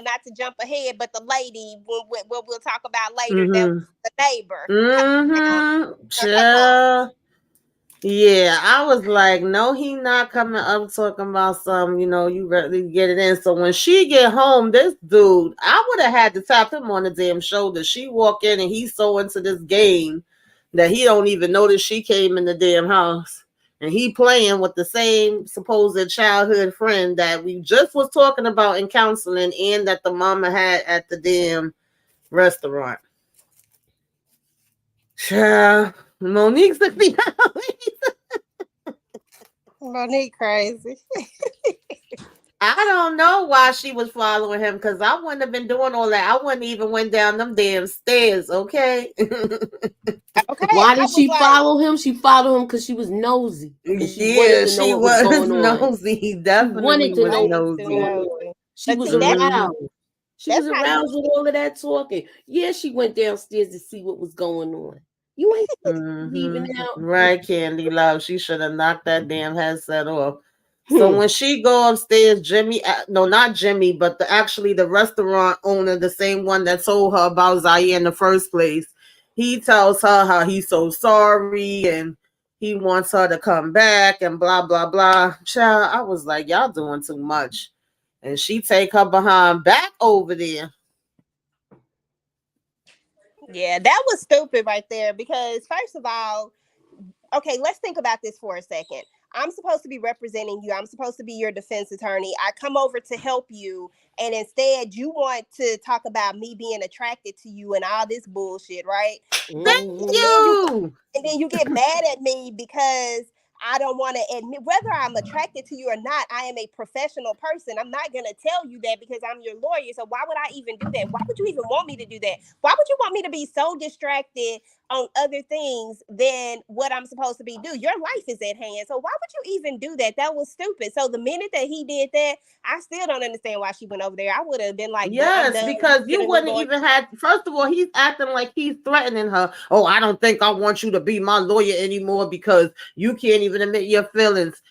[SPEAKER 3] not to jump ahead, but the lady, what we'll talk about later, that was
[SPEAKER 1] Mm-hmm.
[SPEAKER 3] the neighbor coming down
[SPEAKER 1] Mm-hmm.
[SPEAKER 3] on her house.
[SPEAKER 1] Chill. Yeah, I was like, no, he not coming up talking about some, you really get it in. So when she get home, this dude, I would have had to tap him on the damn shoulder. She walk in and he's so into this game that he don't even notice she came in the damn house. And he playing with the same supposed childhood friend that we just was talking about in counseling and that the mama had at the damn restaurant. Child, Monique took me out.
[SPEAKER 3] Monique crazy.
[SPEAKER 1] I don't know why she was following him because I wouldn't have been doing all that. I wouldn't even went down them damn stairs, okay?
[SPEAKER 3] Okay,
[SPEAKER 2] Why
[SPEAKER 3] I
[SPEAKER 2] did
[SPEAKER 3] was
[SPEAKER 2] she
[SPEAKER 3] like,
[SPEAKER 2] follow him? She followed him because she was nosy and she wanted
[SPEAKER 1] Yeah,
[SPEAKER 2] to know
[SPEAKER 1] she
[SPEAKER 2] what was
[SPEAKER 1] was
[SPEAKER 2] going on.
[SPEAKER 1] nosy.
[SPEAKER 2] She wanted
[SPEAKER 1] Definitely
[SPEAKER 2] to
[SPEAKER 1] was
[SPEAKER 2] know
[SPEAKER 3] way
[SPEAKER 2] what was
[SPEAKER 3] too
[SPEAKER 1] nosy.
[SPEAKER 2] going on.
[SPEAKER 3] nosy.
[SPEAKER 2] She
[SPEAKER 3] But
[SPEAKER 2] was
[SPEAKER 3] see,
[SPEAKER 1] Mm-hmm.
[SPEAKER 2] aroused. She
[SPEAKER 3] that's
[SPEAKER 2] was
[SPEAKER 3] how you
[SPEAKER 2] aroused with all of that talking. Yeah, she went downstairs to see what was going on. You ain't leaving
[SPEAKER 1] Mm-hmm.
[SPEAKER 2] out.
[SPEAKER 1] Right, Candy Love. She should have knocked that damn headset off. So when she go upstairs, Jimmy, no, not Jimmy, but actually the restaurant owner, the same one that told her about Zaire in the first place, he tells her how he's so sorry and he wants her to come back and blah blah blah. Child, I was like, y'all doing too much, and she take her behind back over there.
[SPEAKER 3] Yeah, that was stupid right there because first of all, okay, let's think about this for a second. I'm supposed to be representing you. I'm supposed to be your defense attorney. I come over to help you, and instead you want to talk about me being attracted to you and all this bullshit, right? But
[SPEAKER 1] Thank
[SPEAKER 2] Mm-hmm.
[SPEAKER 1] you.
[SPEAKER 3] and then you get mad at me because I don't want to admit whether I'm attracted to you or not. I am a professional person. I'm not going to tell you that because I'm your lawyer. So why would I even do that? Why would you even want me to do that? Why would you want me to be so distracted on other things than what I'm supposed to be doing? Your life is at hand. So why would you even do that? That was stupid. So the minute that he did that, I still don't understand why she went over there. I would have been like, I'm
[SPEAKER 1] Yes,
[SPEAKER 3] done.
[SPEAKER 1] because
[SPEAKER 3] Get
[SPEAKER 1] you
[SPEAKER 3] a new
[SPEAKER 1] wouldn't
[SPEAKER 3] lawyer.
[SPEAKER 1] even have. First of all, he's acting like he's threatening her. Oh, I don't think I want you to be my lawyer anymore because you can't even admit your feelings.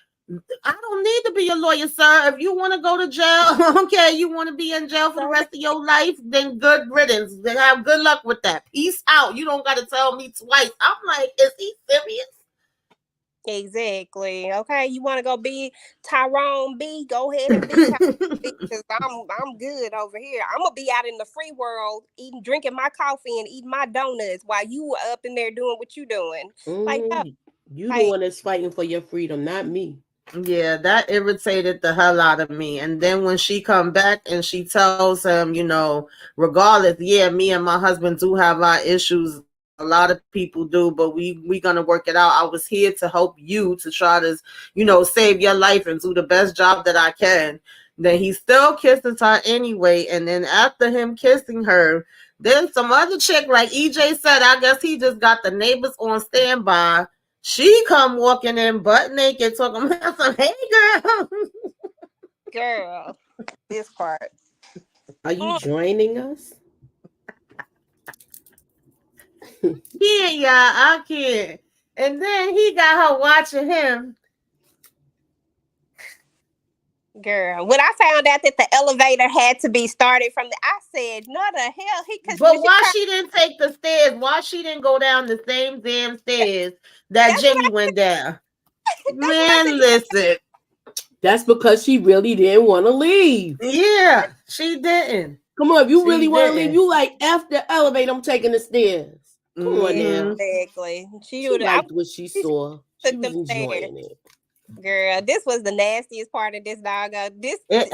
[SPEAKER 1] I don't need to be your lawyer, sir. If you want to go to jail, okay, you want to be in jail for the rest of your life, then good riddance. Then have good luck with that. Peace out. You don't got to tell me twice. I'm like, is he serious?
[SPEAKER 3] Exactly. Okay, you want to go be Tyrone B? Go ahead and be Tyrone B. Because I'm good over here. I'm gonna be out in the free world, eating, drinking my coffee and eating my donuts while you were up in there doing what you doing. Like, no,
[SPEAKER 2] Mm-hmm. You the
[SPEAKER 3] like,
[SPEAKER 2] one that's fighting for your freedom, not me.
[SPEAKER 1] Yeah, that irritated the hell out of me. And then when she come back and she tells him, regardless, yeah, me and my husband do have our issues. A lot of people do, but we gonna work it out. I was here to help you to try to, save your life and do the best job that I can. Then he still kisses her anyway. And then after him kissing her, then some other chick, like EJ said, I guess he just got the neighbors on standby. She come walking in butt naked talking about some, hey girl.
[SPEAKER 3] girl, this part.
[SPEAKER 2] Are you
[SPEAKER 3] Mm,
[SPEAKER 2] joining us?
[SPEAKER 1] Yeah, yeah, I can't. And then he got her watching him.
[SPEAKER 3] girl, when I found out that the elevator had to be started from I said, no, the hell, because when
[SPEAKER 1] But
[SPEAKER 3] she
[SPEAKER 1] why
[SPEAKER 3] turned,
[SPEAKER 1] she didn't take the stairs? Why she didn't go down the same damn stairs that
[SPEAKER 3] that's what
[SPEAKER 1] Jimmy went down?
[SPEAKER 3] that's what I said.
[SPEAKER 1] Man, listen.
[SPEAKER 2] That's because she really didn't want to leave.
[SPEAKER 1] Yeah, she didn't.
[SPEAKER 2] Come on, if you
[SPEAKER 1] She
[SPEAKER 2] really want to leave,
[SPEAKER 1] didn't.
[SPEAKER 2] you like F the elevator, I'm taking the stairs. Come on
[SPEAKER 1] Mm-hmm.
[SPEAKER 2] now.
[SPEAKER 3] Exactly. She
[SPEAKER 2] She
[SPEAKER 3] would. I
[SPEAKER 2] liked what she
[SPEAKER 3] she
[SPEAKER 2] saw. She
[SPEAKER 3] took
[SPEAKER 2] was
[SPEAKER 3] them stairs.
[SPEAKER 2] enjoying it.
[SPEAKER 3] Girl, this was the nastiest part of this dog. This
[SPEAKER 1] It,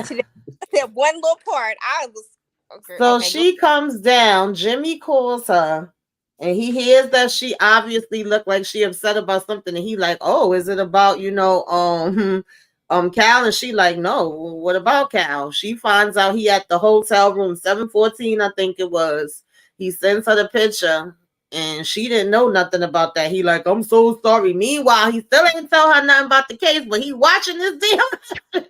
[SPEAKER 3] that one little part. I was okay.
[SPEAKER 1] So
[SPEAKER 3] Okay, go.
[SPEAKER 1] she comes down. Jimmy calls her, and he hears that she obviously looked like she upset about something. And he like, oh, is it about Cal? And she like, no. What about Cal? She finds out he at the hotel room 714, I think it was. He sends her the picture, and she didn't know nothing about that. He like, I'm so sorry. Meanwhile, he still ain't tell her nothing about the case, but he watching this deal.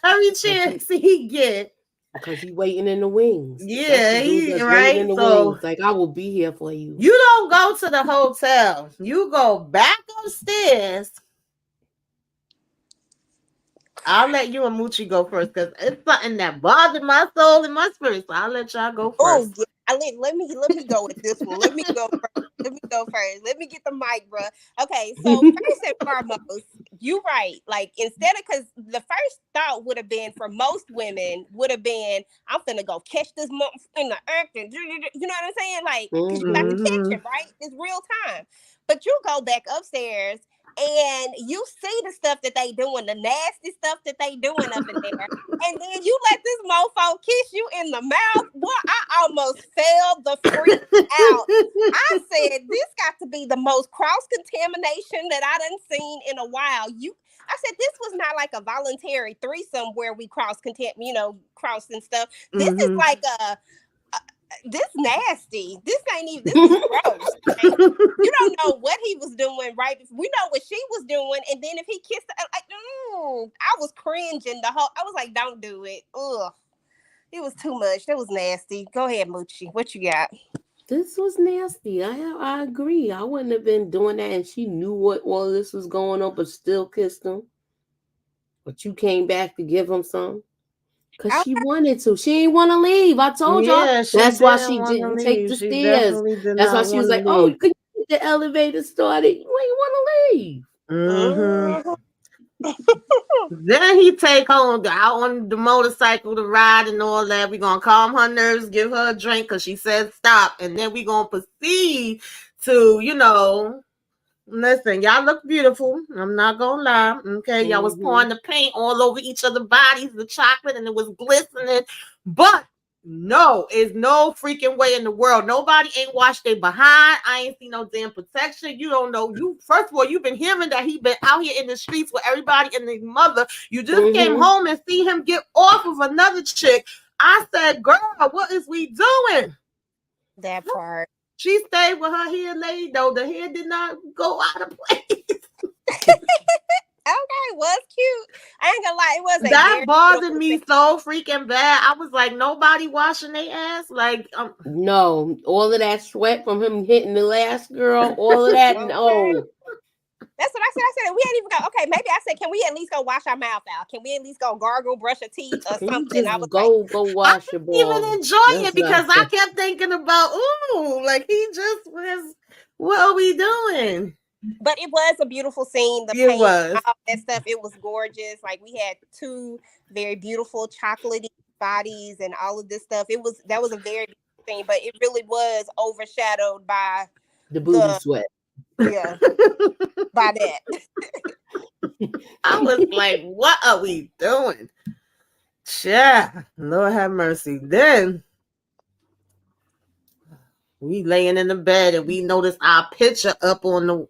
[SPEAKER 1] Every chance he get.
[SPEAKER 2] Because he waiting in the wings.
[SPEAKER 1] Yeah,
[SPEAKER 2] he
[SPEAKER 1] he
[SPEAKER 2] waiting in
[SPEAKER 1] right.
[SPEAKER 2] the
[SPEAKER 1] So
[SPEAKER 2] wings. Like, I will be here for you.
[SPEAKER 1] you don't go to the hotel. You go back upstairs. I'll let you and Moochie go first because it's something that bothered my soul and my spirit. So I'll let y'all go
[SPEAKER 3] Oh
[SPEAKER 1] first.
[SPEAKER 3] yeah, let me go with this one. Let me go first. Let me get the mic, bro. Okay, so first and foremost, you right. Like instead of because the first thought would have been for most women would have been, I'm finna go catch this month in the act and you know what I'm saying? Like because you got to catch it, right? It's real time. But you go back upstairs and you see the stuff that they doing, the nasty stuff that they doing up in there. And then you let this mofo kiss you in the mouth. Boy, I almost fell the freak out. I said, this got to be the most cross-contamination that I done seen in a while. I said, this was not like a voluntary threesome where we crossing stuff. This is like this nasty. This ain't even, this is gross. Right? You don't know what he was doing, right? We know what she was doing. And then if he kissed her, I was cringing I was like, don't do it. Ugh. It was too much. That was nasty. Go ahead, Moochie. What you got?
[SPEAKER 2] This was nasty. I agree. I wouldn't have been doing that. And she knew what all this was going on, but still kissed him. But you came back to give him some. Because she wanted to. She didn't want to leave. I told y'all. That's why she didn't take the
[SPEAKER 1] She
[SPEAKER 2] stairs.
[SPEAKER 1] definitely did
[SPEAKER 2] That's why
[SPEAKER 1] not
[SPEAKER 2] she was
[SPEAKER 1] want
[SPEAKER 2] like,
[SPEAKER 1] to
[SPEAKER 2] oh,
[SPEAKER 1] leave.
[SPEAKER 2] you could get the elevator started. You ain't want to leave.
[SPEAKER 1] Then he take her out on the motorcycle to ride and all that. We're going to calm her nerves, give her a drink because she said stop. And then we're going to proceed to, listen, y'all look beautiful. I'm not gonna lie. Okay, y'all was pouring the paint all over each other's bodies, the chocolate, and it was glistening. But no, it's no freaking way in the world. Nobody ain't washed their behind. I ain't seen no damn protection. You don't know. You first of all, you've been hearing that he been out here in the streets with everybody and his mother. You just came home and see him get off of another chick. I said, girl, what is we doing?
[SPEAKER 3] That part.
[SPEAKER 1] She stayed with her hair laid, though. The hair did not go out of place.
[SPEAKER 3] Okay, was cute. I ain't gonna lie, it was
[SPEAKER 1] That bothered me so freaking bad. I was like, nobody washing their ass. Like,
[SPEAKER 2] no, all of that sweat from him hitting the last girl, all of that. No,
[SPEAKER 3] that's what I said. I said we ain't even go. Okay, maybe I said, can we at least go wash our mouth out? Can we at least go gargle, brush our teeth, or something? I was
[SPEAKER 2] go wash your balls.
[SPEAKER 1] Even enjoy it because I kept thinking about, like he just was. What are we doing?
[SPEAKER 3] But it was a beautiful scene. The paint, all that stuff, it was gorgeous. Like we had two very beautiful chocolatey bodies and all of this stuff. That was a very beautiful scene, but it really was overshadowed by
[SPEAKER 2] the booty sweat.
[SPEAKER 3] Yeah, by that.
[SPEAKER 1] I was like, what are we doing? Yeah, Lord have mercy. Then we laying in the bed and we noticed our picture up on the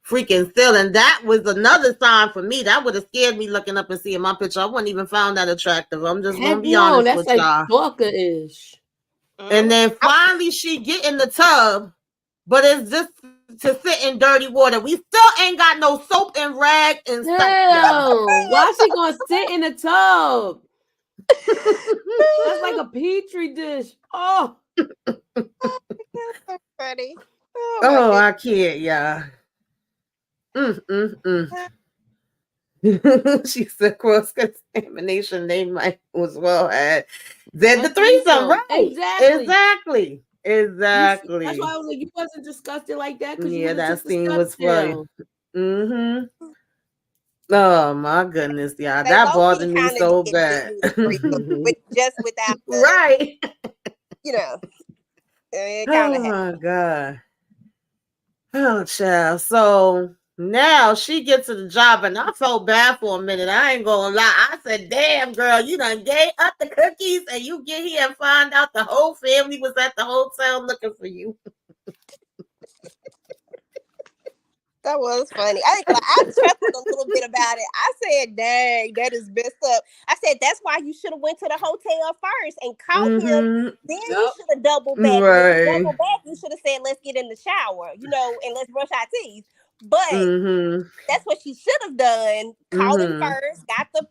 [SPEAKER 1] freaking ceiling. That was another sign for me. That would have scared me looking up and seeing my picture. I wouldn't even found that attractive. I'm just gonna be honest
[SPEAKER 2] that's
[SPEAKER 1] with
[SPEAKER 2] like
[SPEAKER 1] y'all.
[SPEAKER 2] stalker-ish.
[SPEAKER 1] And then finally she get in the tub, but it's just to sit in dirty water. We still ain't got no soap and rag and stuff.
[SPEAKER 2] Why she gonna sit in the tub? That's like a petri dish. Oh,
[SPEAKER 3] so funny.
[SPEAKER 1] Oh, I can't, y'all. She said cross contamination. They might as well have did the threesome, right? Exactly.
[SPEAKER 2] That's why I was like, you wasn't disgusted like that because
[SPEAKER 1] that scene was funny. Oh my goodness, y'all, that bothered me so bad.
[SPEAKER 3] Without the,
[SPEAKER 1] right.
[SPEAKER 3] It
[SPEAKER 1] oh my god. Oh child. So now she gets to the job and I felt bad for a minute. I ain't gonna lie. I said, damn girl, you done gave up the cookies and you get here and find out the whole family was at the hotel looking for you.
[SPEAKER 3] That was funny. I think I chuckled a little bit about it. I said, "Dang, that is messed up." I said, "That's why you should have went to the hotel first and caught him. Then you should have doubled back. And when you
[SPEAKER 1] Right.
[SPEAKER 3] double back, you should have said, 'Let's get in the shower,' and let's brush our teeth." But that's what she should have done. Called him first. Got the.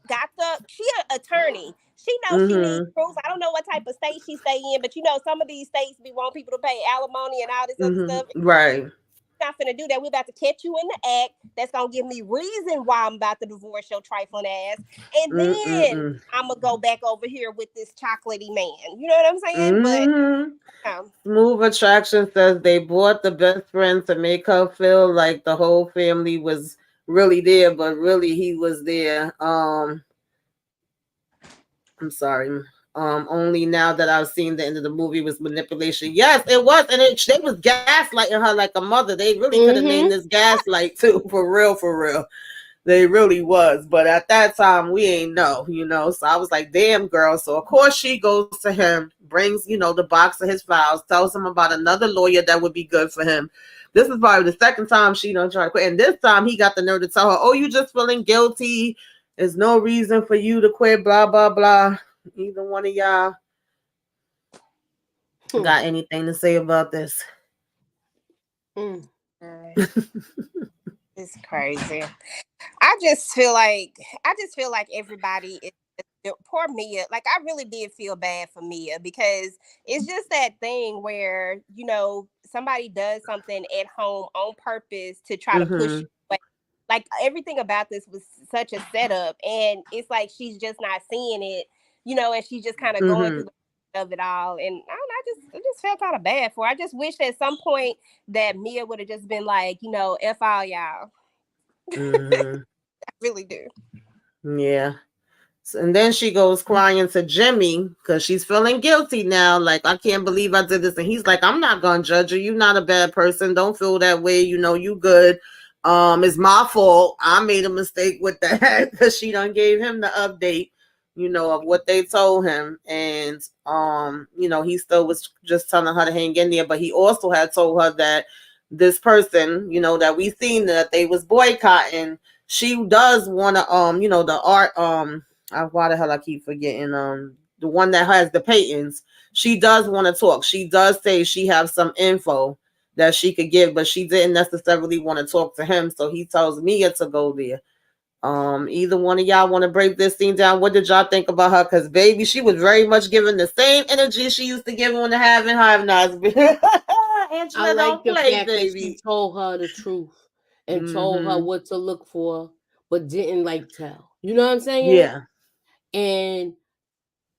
[SPEAKER 3] She an attorney. She knows she needs proof. I don't know what type of state she stay in, but some of these states be want people to pay alimony and all this other stuff.
[SPEAKER 1] Right.
[SPEAKER 3] Not finna do that. We're about to catch you in the act. That's gonna give me reason why I'm about to divorce your trifling ass, and then I'm gonna go back over here with this chocolatey man. You know what I'm saying? But
[SPEAKER 1] Smooth Attraction says they bought the best friend to make her feel like the whole family was really there, but really he was there. I'm sorry. Only now that I've seen the end of the movie was manipulation. Yes, it was, and they was gaslighting her like a mother. They really could have named this gaslight too, for real, for real. They really was, but at that time we ain't know, So I was like, "Damn, girl." So of course she goes to him, brings the box of his files, tells him about another lawyer that would be good for him. This is probably the second time she tried to quit, and this time he got the nerve to tell her, "Oh, you just feeling guilty. There's no reason for you to quit." Blah blah blah. Either one of y'all got anything to say about this?
[SPEAKER 3] It's crazy. I just feel like everybody is poor Mea. Like, I really did feel bad for Mea, because it's just that thing where somebody does something at home on purpose to try to push you away. Like, everything about this was such a setup, and it's like she's just not seeing it, and she's just kind of going through the of it all. And I just felt kind of bad for her. I just wish at some point that Mea would have just been like, F all y'all. I really do.
[SPEAKER 1] Yeah. And then she goes crying to Jimmy because she's feeling guilty now. Like, "I can't believe I did this." And he's like, "I'm not gonna judge you. You're not a bad person. Don't feel that way. You good. It's my fault. I made a mistake with that," because she done gave him the update, of what they told him. And he still was just telling her to hang in there. But he also had told her that this person, that we seen that they was boycotting, she does want to the art why the hell I keep forgetting the one that has the paintings. She does want to talk. She does say she has some info that she could give, but she didn't necessarily want to talk to him. So he tells Mea to go there. Either one of y'all want to break this scene down? What did y'all think about her? Because baby, she was very much giving the same energy she used to give on the Have and Have Nots.
[SPEAKER 2] I like the fact that she told her the truth and told her what to look for, but didn't tell. You know what I'm saying?
[SPEAKER 1] Yeah.
[SPEAKER 2] And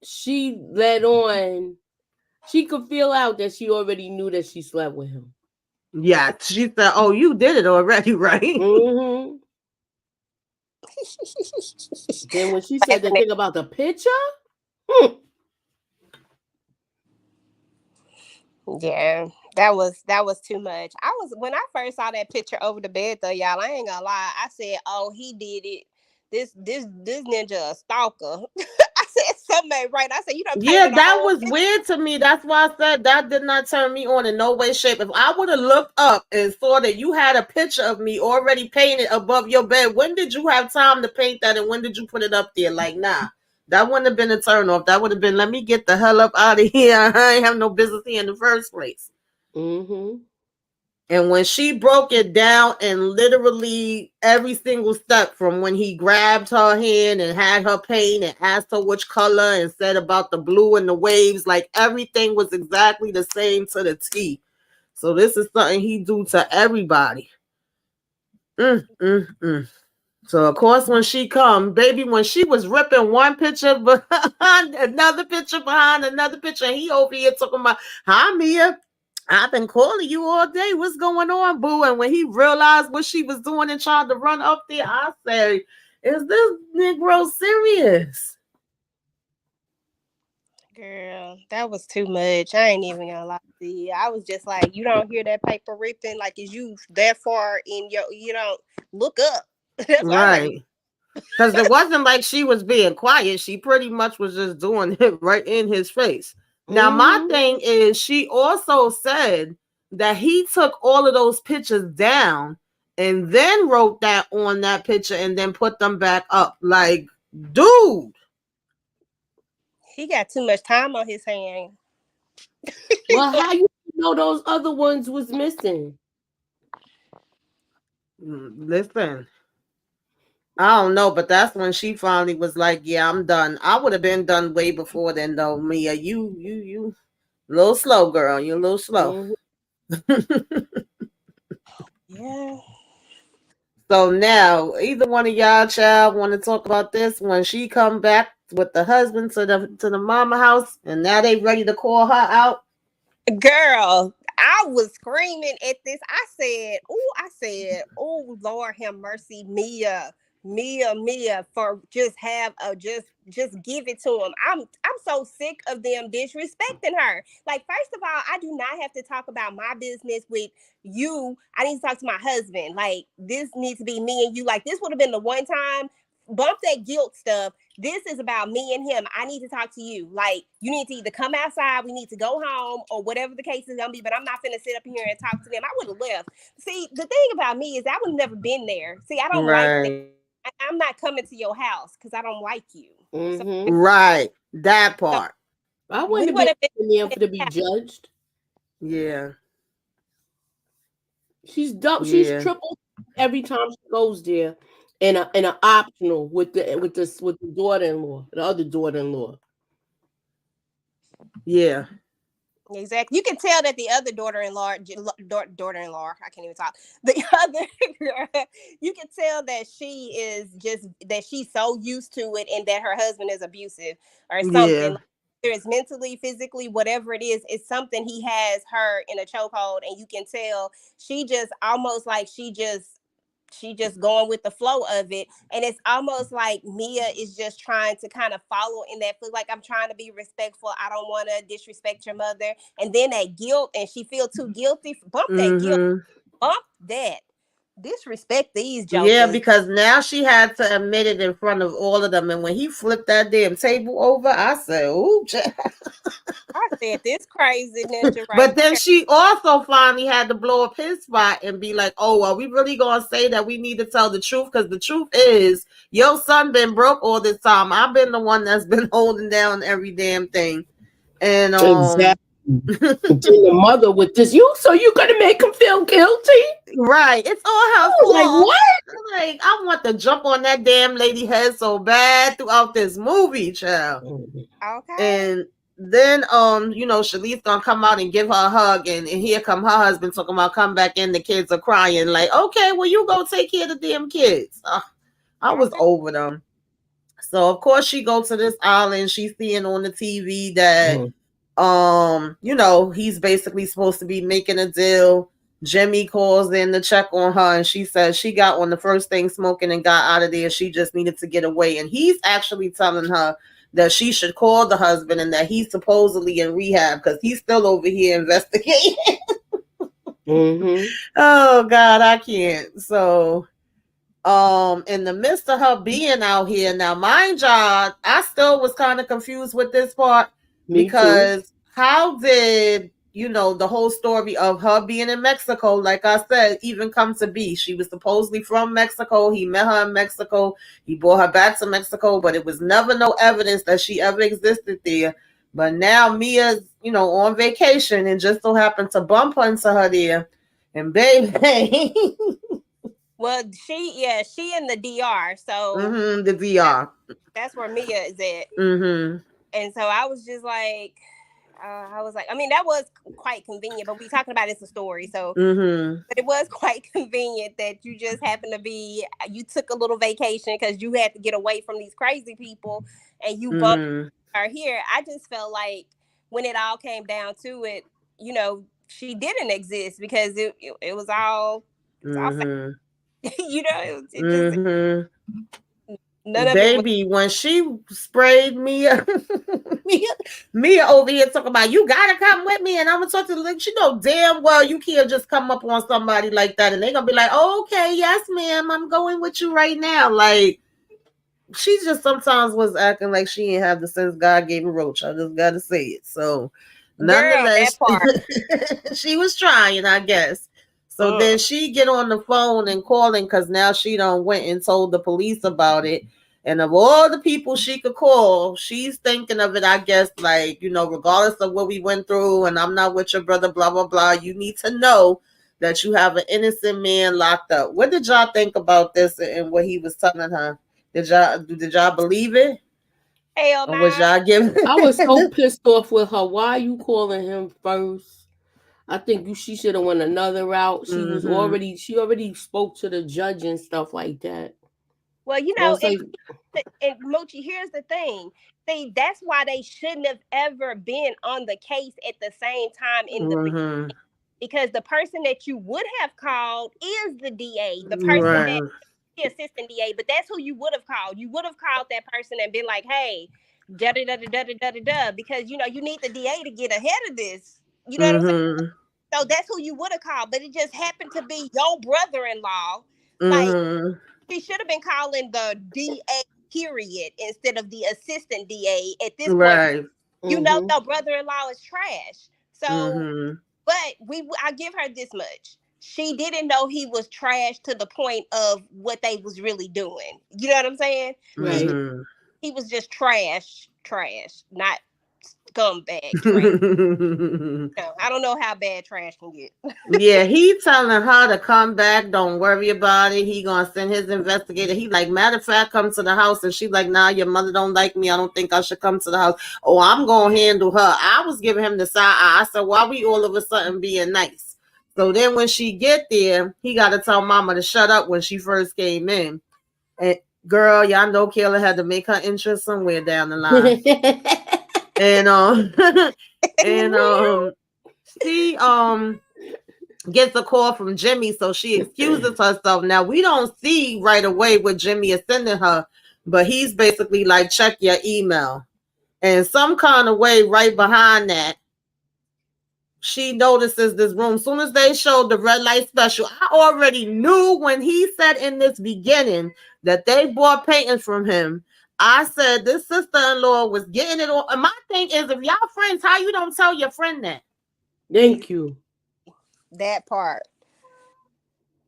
[SPEAKER 2] she let on. She could feel out that she already knew that she slept with him.
[SPEAKER 1] Yeah, she said, "Oh, you did it already, right?"
[SPEAKER 2] Then when she said the thing about the picture,
[SPEAKER 3] yeah, that was too much. When I first saw that picture over the bed though, y'all, I ain't gonna lie. I said, "Oh, he did it. This ninja a stalker." I said something right. I said, "You don't."
[SPEAKER 1] Yeah, that was weird to me. That's why I said that did not turn me on in no way, shape. If I would have looked up and saw that you had a picture of me already painted above your bed, when did you have time to paint that, and when did you put it up there? Like, nah, that wouldn't have been a turn off. That would have been, "Let me get the hell up out of here. I ain't have no business here in the first place." And when she broke it down and literally every single step, from when he grabbed her hand and had her paint and asked her which color and said about the blue and the waves, like everything was exactly the same to the T. So this is something he do to everybody. So of course when she come, baby, when she was ripping one picture behind another picture behind another picture, and he over here talking about, "Hi, Mea. I've been calling you all day. What's going on, boo?" And when he realized what she was doing and tried to run up there, I said, "Is this Negro serious?"
[SPEAKER 3] Girl, that was too much. I ain't even gonna lie to you. I was just like, you don't hear that paper ripping? Like, is you that far in you don't look up. That's
[SPEAKER 1] right. Because it wasn't like she was being quiet. She pretty much was just doing it right in his face. Now, my thing is, she also said that he took all of those pictures down and then wrote that on that picture and then put them back up. Like, dude.
[SPEAKER 3] He got too much time on his hand.
[SPEAKER 2] Well, how you know those other ones was missing?
[SPEAKER 1] Listen, I don't know, but that's when she finally was like, "Yeah, I'm done." I would have been done way before then, though. Mia, you, a little slow, girl. You're a little slow.
[SPEAKER 3] Yeah.
[SPEAKER 1] So now, either one of y'all, child, want to talk about this when she come back with the husband to the mama house, and now they ready to call her out.
[SPEAKER 3] Girl, I was screaming at this. I said, oh Lord have mercy, Mia, for just have a just give it to him. I'm so sick of them disrespecting her. Like, first of all, I do not have to talk about my business with you. I need to talk to my husband. Like, this needs to be me and you. Like, this would have been the one time. Bump that guilt stuff. This is about me and him. I need to talk to you. Like, you need to either come outside, we need to go home, or whatever the case is gonna be. But I'm not finna sit up here and talk to them. I would have left. See, the thing about me is I would have never been there. See, I don't like that. I'm not coming to your house because I don't like you.
[SPEAKER 2] Mm-hmm.
[SPEAKER 1] Right, that part.
[SPEAKER 2] So I wouldn't have been there for to be judged.
[SPEAKER 1] Yeah.
[SPEAKER 2] She's dumb. She's triple every time she goes there. And an optional with the daughter-in-law, the other daughter-in-law.
[SPEAKER 1] Yeah.
[SPEAKER 3] Exactly. You can tell that the other daughter-in-law, I can't even talk. The other girl, you can tell that she's so used to it and that her husband is abusive or something.
[SPEAKER 1] Yeah.
[SPEAKER 3] Whether it's mentally, physically, whatever it is, it's something he has her in a chokehold, and you can tell she just almost like she just going with the flow of it. And it's almost like Mia is just trying to kind of follow in that foot. Like, I'm trying to be respectful. I don't want to disrespect your mother. And then that guilt, and she feels too guilty. Bump that guilt. Bump that. Disrespect these jokers.
[SPEAKER 1] Yeah, because now she had to admit it in front of all of them. And when he flipped that damn table over, I said, ooh,
[SPEAKER 3] I said, this crazy ninja right
[SPEAKER 1] But then
[SPEAKER 3] there.
[SPEAKER 1] she also finally had to blow up his spot and be like, oh, are we really going to say that we need to tell the truth? Because the truth is, your son been broke all this time. I've been the one that's been holding down every damn thing. And
[SPEAKER 2] exactly. The mother with this, so you're gonna make him feel guilty,
[SPEAKER 1] right? It's all her fault.
[SPEAKER 2] Like, what?
[SPEAKER 1] Like, I want to jump on that damn lady head so bad throughout this movie, child.
[SPEAKER 3] Okay.
[SPEAKER 1] And then Shalice gonna come out and give her a hug, and here come her husband talking about come back in, the kids are crying. Like, okay, well, you go take care of the damn kids. I was over them. So of course she goes to this island. She's seeing on the TV that he's basically supposed to be making a deal. Jimmy calls in to check on her, and she says she got on the first thing smoking and got out of there. She just needed to get away. And he's actually telling her that she should call the husband and that he's supposedly in rehab because he's still over here investigating. Oh God, I can't. So in the midst of her being out here, now mind y'all, I still was kind of confused with this part. Because how did the whole story of her being in Mexico, like I said, even come to be? She was supposedly from Mexico. He met her in Mexico. He brought her back to Mexico, but it was never no evidence that she ever existed there. But now Mia's, on vacation and just so happened to bump into her there. And baby.
[SPEAKER 3] Well, she in the DR. So
[SPEAKER 1] the DR.
[SPEAKER 3] That's where Mia is at. And so I was just like, I mean, that was quite convenient, but we talking about it's a story. So, but it was quite convenient that you just happened to you took a little vacation because you had to get away from these crazy people and you bumped her here. I just felt like when it all came down to it, she didn't exist because it was all, it just, none of
[SPEAKER 1] baby,
[SPEAKER 3] it was,
[SPEAKER 1] when she sprayed Mia over here talking about you gotta come with me and I'm gonna talk to the she know damn well you can't just come up on somebody like that and they're gonna be like, oh, okay, yes, ma'am, I'm going with you right now. Like, she just sometimes was acting like she didn't have the sense God gave a roach. I just gotta say it. So nonetheless, she was trying, I guess. So then she get on the phone and calling because now she done went and told the police about it. And of all the people she could call, she's thinking of it, I guess, like, you know, regardless of what we went through, and I'm not with your brother, blah, blah, blah. You need to know that you have an innocent man locked up. What did y'all think about this and what he was telling her? Did y'all believe it?
[SPEAKER 3] Hell
[SPEAKER 1] Or was
[SPEAKER 3] nah.
[SPEAKER 1] y'all giving
[SPEAKER 2] I was so pissed off with her. Why are you calling him first? I think she should have went another route. She already spoke to the judge and stuff like that.
[SPEAKER 3] Well, you
[SPEAKER 2] So
[SPEAKER 3] know,
[SPEAKER 2] it's like,
[SPEAKER 3] and Moochie, here's the thing. See, that's why they shouldn't have ever been on the case at the same time in the beginning. Because the person that you would have called is the DA, the person that the assistant DA, but that's who you would have called. You would have called that person and been like, hey, da da da da da da da da, because you know you need the DA to get ahead of this. You know what I'm saying? So that's who you would have called, but it just happened to be your brother-in-law. Like, she should have been calling the DA period instead of the assistant DA at this point. You know, your brother-in-law is trash. So, but I give her this much. She didn't know he was trash to the point of what they was really doing. You know what I'm saying?
[SPEAKER 2] right.
[SPEAKER 3] He was just trash, not scumbag trash. No, I don't know how bad trash can get.
[SPEAKER 1] Yeah, he telling her to come back. Don't worry about it. He gonna send his investigator. He like, matter of fact, come to the house. And she like, nah, your mother don't like me. I don't think I should come to the house. Oh, I'm gonna handle her. I was giving him the side eye. I said, why we all of a sudden being nice? So then when she get there, he got to tell mama to shut up when she first came in. And girl, y'all know Kayla had to make her entrance somewhere down the line. and she gets a call from Jimmy, so she excuses herself. Now we don't see right away what Jimmy is sending her, but he's basically like, check your email. And some kind of way right behind that, she notices this room. As soon as they showed the red light special, I already knew when he said in this beginning that they bought paintings from him. I said this sister-in-law was getting it all. And my thing is, if y'all friends, how you don't tell your friend that?
[SPEAKER 2] Thank you.
[SPEAKER 3] That part.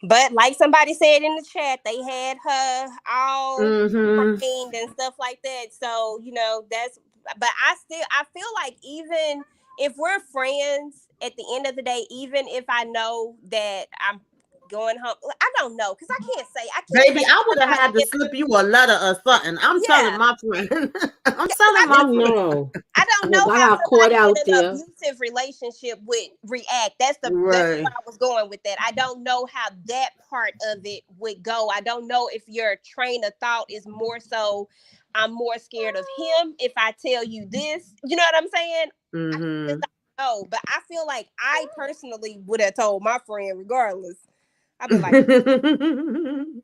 [SPEAKER 3] But like somebody said in the chat, they had her all trained and stuff like that. So, you know, but I feel like even if we're friends at the end of the day, even if I know that I'm going home, I don't know, because I can't say.
[SPEAKER 1] Baby, I would have had to slip you a letter or something. I'm telling my friend. I'm telling my friend.
[SPEAKER 3] I don't know how somebody in an abusive relationship would react. That's where I was going with that. I don't know how that part of it would go. I don't know if your train of thought is more so, I'm more scared of him if I tell you this. You know what I'm saying? I just don't know. But I feel like I personally would have told my friend regardless. I'd be like,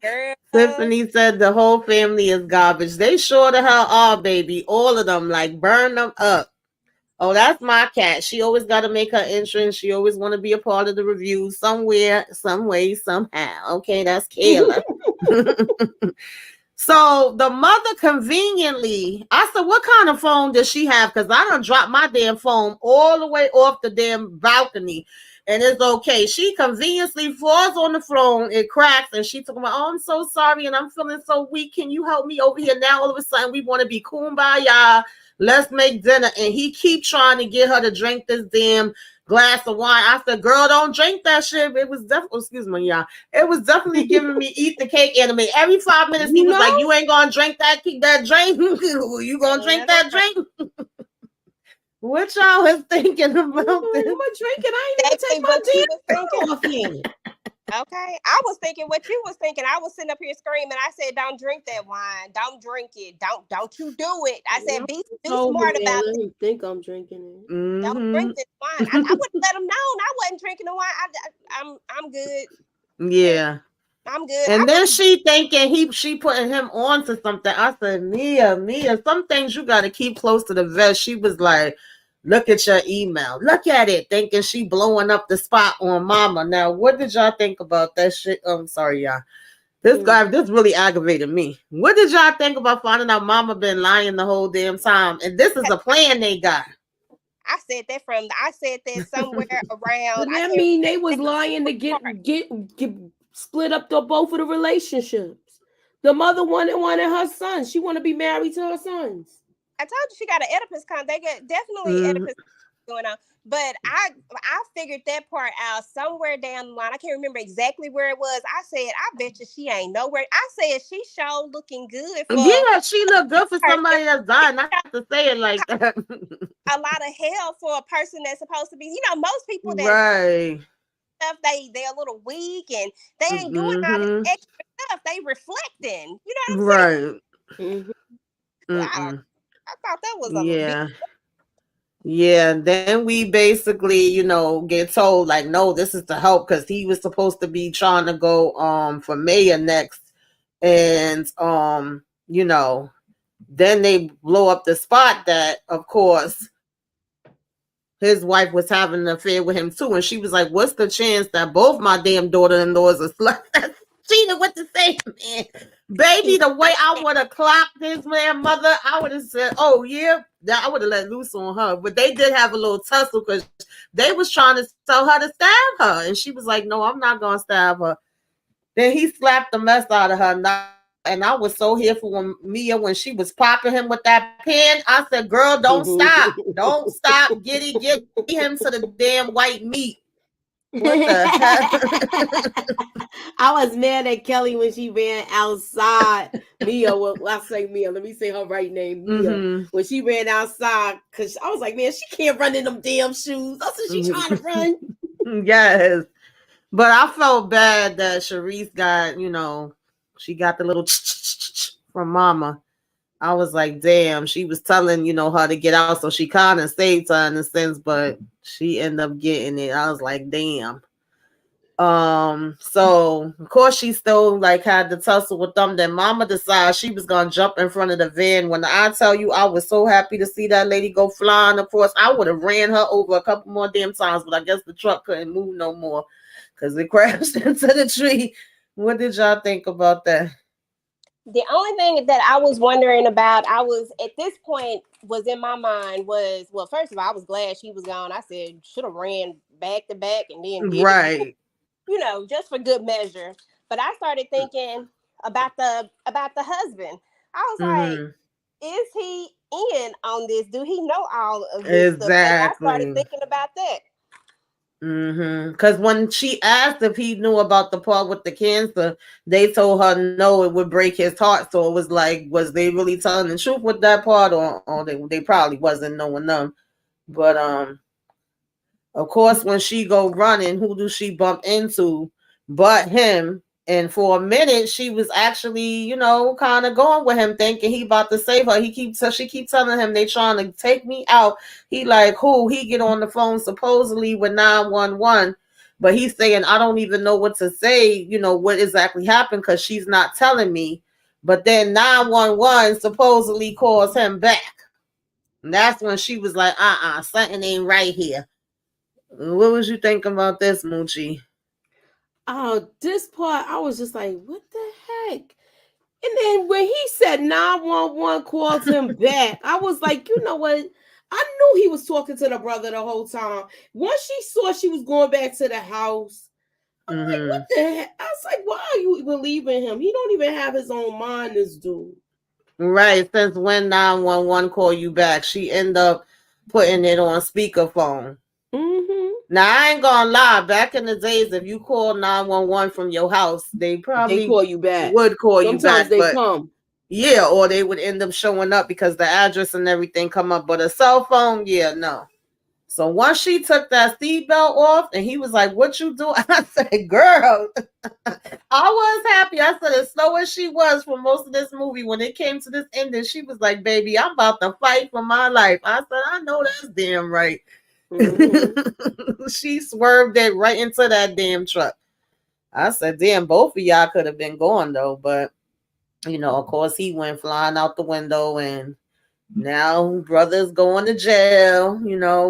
[SPEAKER 3] girl.
[SPEAKER 1] Tiffany said the whole family is garbage. They sure the hell are, baby. All of them, like, burn them up. Oh, that's my cat. She always got to make her entrance. She always want to be a part of the review somewhere, some way, somehow. Okay, that's Kayla. So the mother conveniently, I said, what kind of phone does she have? Because I done dropped my damn phone all the way off the damn balcony. And it's okay. She conveniently falls on the phone, it cracks, and she told me, oh, I'm so sorry, and I'm feeling so weak. Can you help me over here now? All of a sudden, we want to be kumbaya. Let's make dinner. And he keep trying to get her to drink this damn glass of wine. I said, girl, don't drink that shit. It was definitely, excuse me, y'all. It was definitely giving me eat the cake anime. Every 5 minutes, he was like, you ain't gonna drink that drink. You gonna drink that drink? What y'all was thinking about this?
[SPEAKER 2] I'm drinking. I ain't gonna take my damn off here.
[SPEAKER 3] Okay, I was thinking what you was thinking. I was sitting up here screaming. I said, "Don't drink that wine. Don't drink it. Don't you do it." I said, "Be smart about it."
[SPEAKER 2] Let me think I'm drinking it.
[SPEAKER 3] Don't drink this wine. I wouldn't let them know I wasn't drinking the wine. I'm good.
[SPEAKER 1] Yeah.
[SPEAKER 3] I'm good.
[SPEAKER 1] And then she thinking she putting him on to something. I said, Mia, some things you got to keep close to the vest. She was like, look at your email. Look at it. Thinking she blowing up the spot on mama. Now, what did y'all think about that shit? I'm sorry, y'all. This really aggravated me. What did y'all think about finding out mama been lying the whole damn time? And this is a plan they got.
[SPEAKER 3] I said that somewhere around.
[SPEAKER 2] But that mean they was lying to get split up both of the relationships. The mother wanted her sons. She want to be married to her sons.
[SPEAKER 3] I told you she got an Oedipus complex. They got definitely Oedipus going on. But I figured that part out somewhere down the line. I can't remember exactly where it was. I said, I bet you she ain't nowhere. I said she sure looking good for.
[SPEAKER 1] Yeah, she looked good for somebody that's dying. Not to say it like that.
[SPEAKER 3] A lot of hell for a person that's supposed to be. Most people that
[SPEAKER 1] right.
[SPEAKER 3] stuff they're a little weak and they ain't doing all this extra stuff. They reflecting. You know what I'm saying?
[SPEAKER 1] Right.
[SPEAKER 3] I thought that was a big.
[SPEAKER 1] Yeah, then we basically, get told like, no, this is to help because he was supposed to be trying to go for mayor next. And then they blow up the spot that, of course, his wife was having an affair with him too. And she was like, what's the chance that both my damn daughter-in-laws are sluts? She knew what to say, man. Baby, the way I would have clocked his man mother, I would have said, oh, yeah. I would have let loose on her. But they did have a little tussle because they was trying to tell her to stab her. And she was like, no, I'm not going to stab her. Then he slapped the mess out of her. And I was so here for Mia when she was popping him with that pen. I said, girl, don't stop. Don't stop. Get him to the damn white meat. What the heck?
[SPEAKER 2] I was mad at Kelly when she ran outside. Mia, I say Mia. Let me say her right name, Mia. When she ran outside, because I was like, man, she can't run in them damn shoes. I said, she trying to run.
[SPEAKER 1] Yes. But I felt bad that Sharice got, she got the little from mama. I was like, damn, she was telling, her to get out. So she kind of saved her in a sense, but she ended up getting it. I was like, damn. So of course she still had the tussle with them. Then mama decided she was gonna jump in front of the van. When I tell you I was so happy to see that lady go flying, of course I would have ran her over a couple more damn times, but I guess the truck couldn't move no more because it crashed into the tree. What did y'all think about that?
[SPEAKER 3] The only thing that I was wondering about, I was at this point was in my mind was, well, first of all, I was glad she was gone. I said should have ran back to back and then did it, just for good measure. But I started thinking about the husband. I was like, is he in on this? Do he know all of this stuff? And I started thinking about that.
[SPEAKER 1] Because when she asked if he knew about the part with the cancer, they told her no, it would break his heart. So it was like, was they really telling the truth with that part, or they probably wasn't knowing them? But of course, when she go running, who do she bump into but him? And for a minute, she was actually, kind of going with him, thinking he about to save her. She keeps telling him they trying to take me out. He like, who? He get on the phone supposedly with 911, but he's saying, I don't even know what to say. What exactly happened because she's not telling me. But then 911 supposedly calls him back. And that's when she was like, something ain't right here. What was you thinking about this, Moochie?
[SPEAKER 2] Oh, this part, I was just like, what the heck? And then when he said 911 called him back, I was like, you know what? I knew he was talking to the brother the whole time. Once she saw she was going back to the house, I'm like, what the heck? I was like, why are you believing him? He don't even have his own mind, this dude.
[SPEAKER 1] Right. Since when 911 call you back, she end up putting it on speakerphone. Now, I ain't gonna lie. Back in the days, if you call 911 from your house, they probably
[SPEAKER 2] call you back.
[SPEAKER 1] Would call
[SPEAKER 2] Sometimes
[SPEAKER 1] you back.
[SPEAKER 2] They come.
[SPEAKER 1] Yeah, or they would end up showing up because the address and everything come up. But a cell phone, yeah, no. So once she took that seatbelt off and he was like, what you do? I said, girl, I was happy. I said, as slow as she was for most of this movie, when it came to this ending, she was like, baby, I'm about to fight for my life. I said, I know that's damn right. She swerved it right into that damn truck. I said, damn, both of y'all could have been gone though. But, of course, he went flying out the window and now brother's going to jail.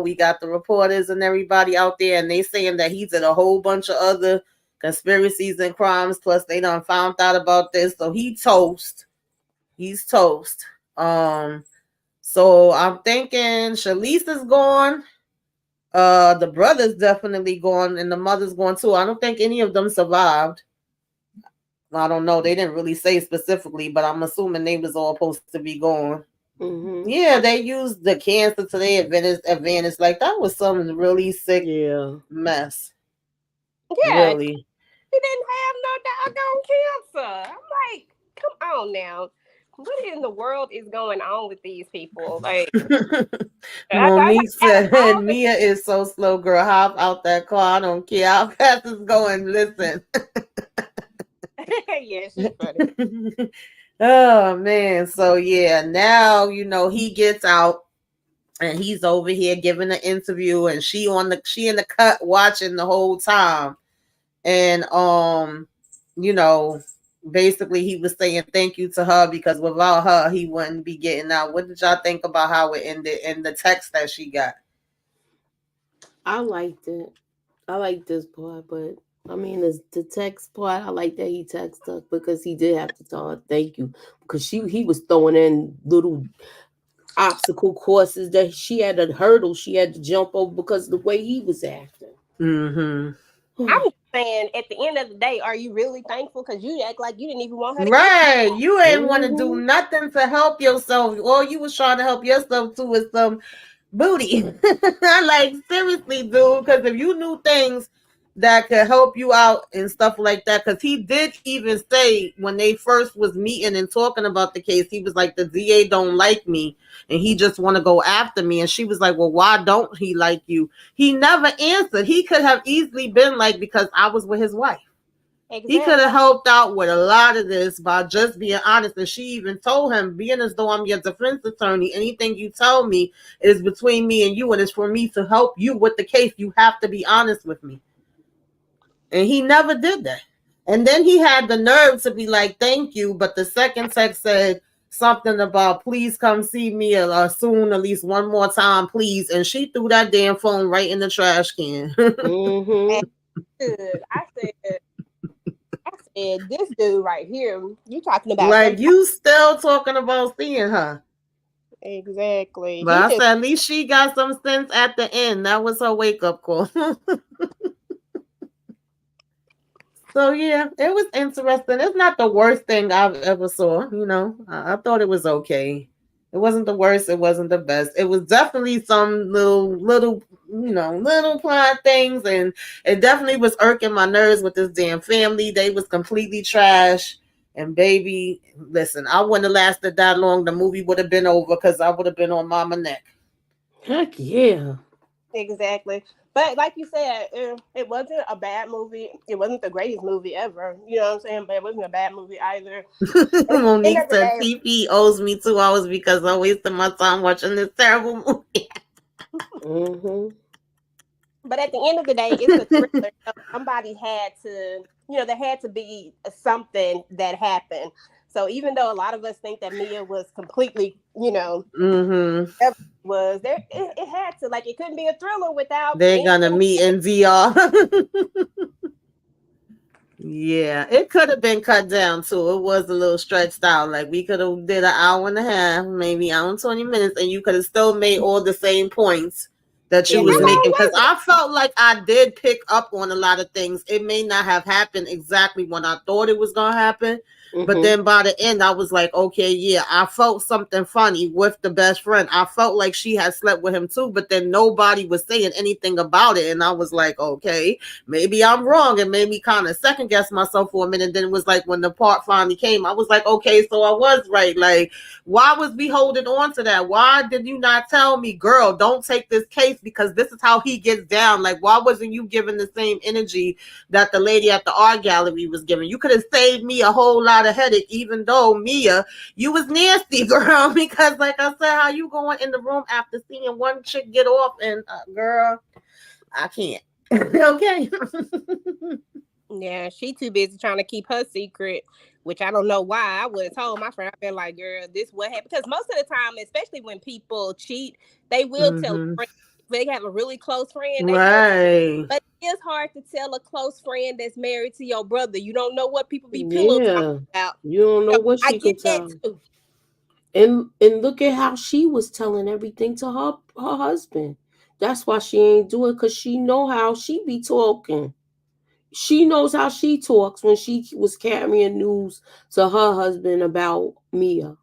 [SPEAKER 1] We got the reporters and everybody out there and they saying that he's in a whole bunch of other conspiracies and crimes. Plus they done found out about this. So he's toast. So I'm thinking Shalice is gone. The brother's definitely gone, and the mother's gone too. I don't think any of them survived. I don't know. They didn't really say specifically, but I'm assuming they was all supposed to be gone.
[SPEAKER 2] Mm-hmm.
[SPEAKER 1] Yeah, they used the cancer to their advantage. Like that was some really sick mess.
[SPEAKER 3] Yeah,
[SPEAKER 1] Really.
[SPEAKER 3] he didn't have no doggone cancer. I'm like, come on now. What in the world is going on with these people? Like,
[SPEAKER 1] Monique
[SPEAKER 3] out of
[SPEAKER 1] said,
[SPEAKER 3] all the
[SPEAKER 1] Mia is so slow, girl. Hop out that car. I don't care how fast it's going. Listen.
[SPEAKER 3] yeah, she's funny.
[SPEAKER 1] Oh man. So yeah, now he gets out and he's over here giving an interview, and she in the cut watching the whole time. And basically he was saying thank you to her because without her he wouldn't be getting out. What did y'all think about how it ended in the text that she got?
[SPEAKER 2] I liked it. I like this part, but I mean, the text part. I like that he texted her because he did have to tell her thank you because he was throwing in little obstacle courses that she had a hurdle she had to jump over because of the way he was acting.
[SPEAKER 1] Mm-hmm.
[SPEAKER 3] I'm saying at the end of the day, are you really thankful? Because you act like you didn't even want her to get
[SPEAKER 1] Right. You ain't want to do
[SPEAKER 2] Mm-hmm.
[SPEAKER 1] nothing to help yourself. All you was trying to help yourself to is some booty. Like, seriously, dude. Because if you knew things that could help you out and stuff like that, because he did even say when they first was meeting and talking about the case, he was like, the DA don't like me and he just want to go after me. And she was like, well, why don't he like you? He never answered. He could have easily been like, because I was with his wife. He could have helped out with a lot of this by just being honest. And she even told him, being as though I'm your defense attorney, anything you tell me is between me and you, and it's for me to help you with the case. You have to be honest with me. And he never did that. And then he had the nerve to be like, thank you. But the second text said something about, please come see me soon, at least one more time, please. And she threw that damn phone right in the trash can.
[SPEAKER 2] Mm-hmm.
[SPEAKER 3] I said, this dude right here, you talking about
[SPEAKER 1] Like,
[SPEAKER 3] something.
[SPEAKER 1] you still talking about seeing her.
[SPEAKER 3] Exactly.
[SPEAKER 1] But I said, at least she got some sense at the end. That was her wake-up call. So, yeah, it was interesting. It's not the worst thing I've ever saw, I thought it was okay. It wasn't the worst. It wasn't the best. It was definitely some little plot things. And it definitely was irking my nerves with this damn family. They was completely trash. And baby, listen, I wouldn't have lasted that long. The movie would have been over because I would have been on mama neck.
[SPEAKER 2] Heck yeah.
[SPEAKER 3] Exactly. But like you said, it wasn't a bad movie. It wasn't the greatest movie ever. You know what I'm saying? But it wasn't a bad movie either.
[SPEAKER 1] Monique said PP owes me 2 hours because I wasted my time watching this terrible movie.
[SPEAKER 2] Mm-hmm.
[SPEAKER 3] But at the end of the day, it's a thriller. Somebody had to, there had to be something that happened. So even though a lot of us think that Mia was completely,
[SPEAKER 1] Mm-hmm.
[SPEAKER 3] was there, it had to, like, it couldn't be a thriller without.
[SPEAKER 1] They're gonna meet in VR. Yeah, it could have been cut down too. It was a little stretched out. Like, we could have did an hour and a half, maybe hour and 20 minutes, and you could have still made all the same points that you was making. Because I felt like I did pick up on a lot of things. It may not have happened exactly when I thought it was gonna happen. Mm-hmm. But then by the end, I was like, okay, yeah, I felt something funny with the best friend. I felt like she had slept with him too, but then nobody was saying anything about it. And I was like, okay, maybe I'm wrong. And made me kind of second guess myself for a minute. And then it was like, when the part finally came, I was like, okay, so I was right. Like, why was we holding on to that? Why did you not tell me, girl, don't take this case because this is how he gets down? Like, why wasn't you giving the same energy that the lady at the art gallery was giving? You could have saved me a whole lot of headache, even though, Mia, you was nasty, girl, because like I said, how you going in the room after seeing one chick get off and girl, I can't. Okay.
[SPEAKER 3] Yeah, she too busy trying to keep her secret, which I don't know why. I would have told my friend. I've been like, girl, this what happened. Because most of the time, especially when people cheat, they will tell a friend. They have a really close friend.
[SPEAKER 1] Right.
[SPEAKER 3] But it's hard to tell a close friend that's married to your brother. You don't know what people be pillow talking about.
[SPEAKER 2] You don't know what she can tell.
[SPEAKER 3] That too.
[SPEAKER 2] And look at how she was telling everything to her husband. That's why she ain't do it, because she know how she be talking. She knows how she talks when she was carrying news to her husband about Mea.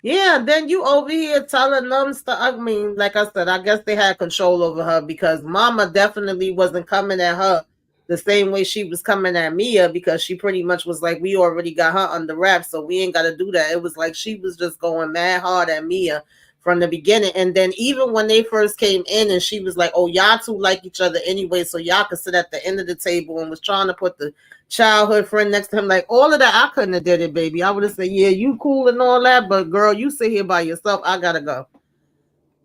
[SPEAKER 1] Yeah, then you over here telling them stuff. I mean, like I said, I guess they had control over her because Mama definitely wasn't coming at her the same way she was coming at Mia, because she pretty much was like, we already got her under wraps, so we ain't got to do that. It was like she was just going mad hard at Mia from the beginning. And then even when they first came in and she was like, oh, y'all two like each other anyway, so y'all could sit at the end of the table, and was trying to put the childhood friend next to him, like all of that, I couldn't have did it, baby. I would have said, yeah, you cool and all that, but girl, you sit here by yourself, I gotta go.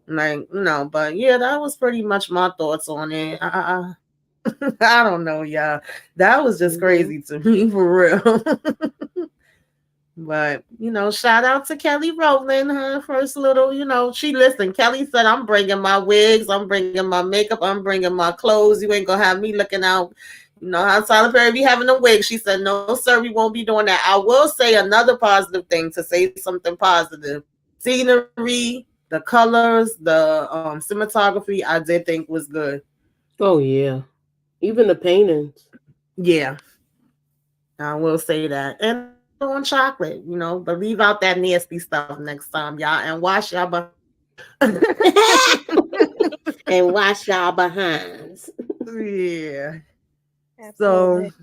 [SPEAKER 1] Like, no, but yeah, that was pretty much my thoughts on it. I don't know, y'all. That was just crazy to me, for real. But, shout out to Kelly Rowland, her first little, she listened. Kelly said, I'm bringing my wigs, I'm bringing my makeup, I'm bringing my clothes. You ain't gonna have me looking out. You know how Tyler Perry be having a wig. She said, no, sir, we won't be doing that. I will say another positive thing, to say something positive. Scenery, the colors, the cinematography, I did think was good.
[SPEAKER 2] Oh yeah, even the paintings.
[SPEAKER 1] Yeah, I will say that. And I put on chocolate, but leave out that nasty stuff next time, y'all, and wash y'all behinds.
[SPEAKER 2] And wash y'all behinds.
[SPEAKER 1] Yeah.
[SPEAKER 3] Absolutely.
[SPEAKER 1] So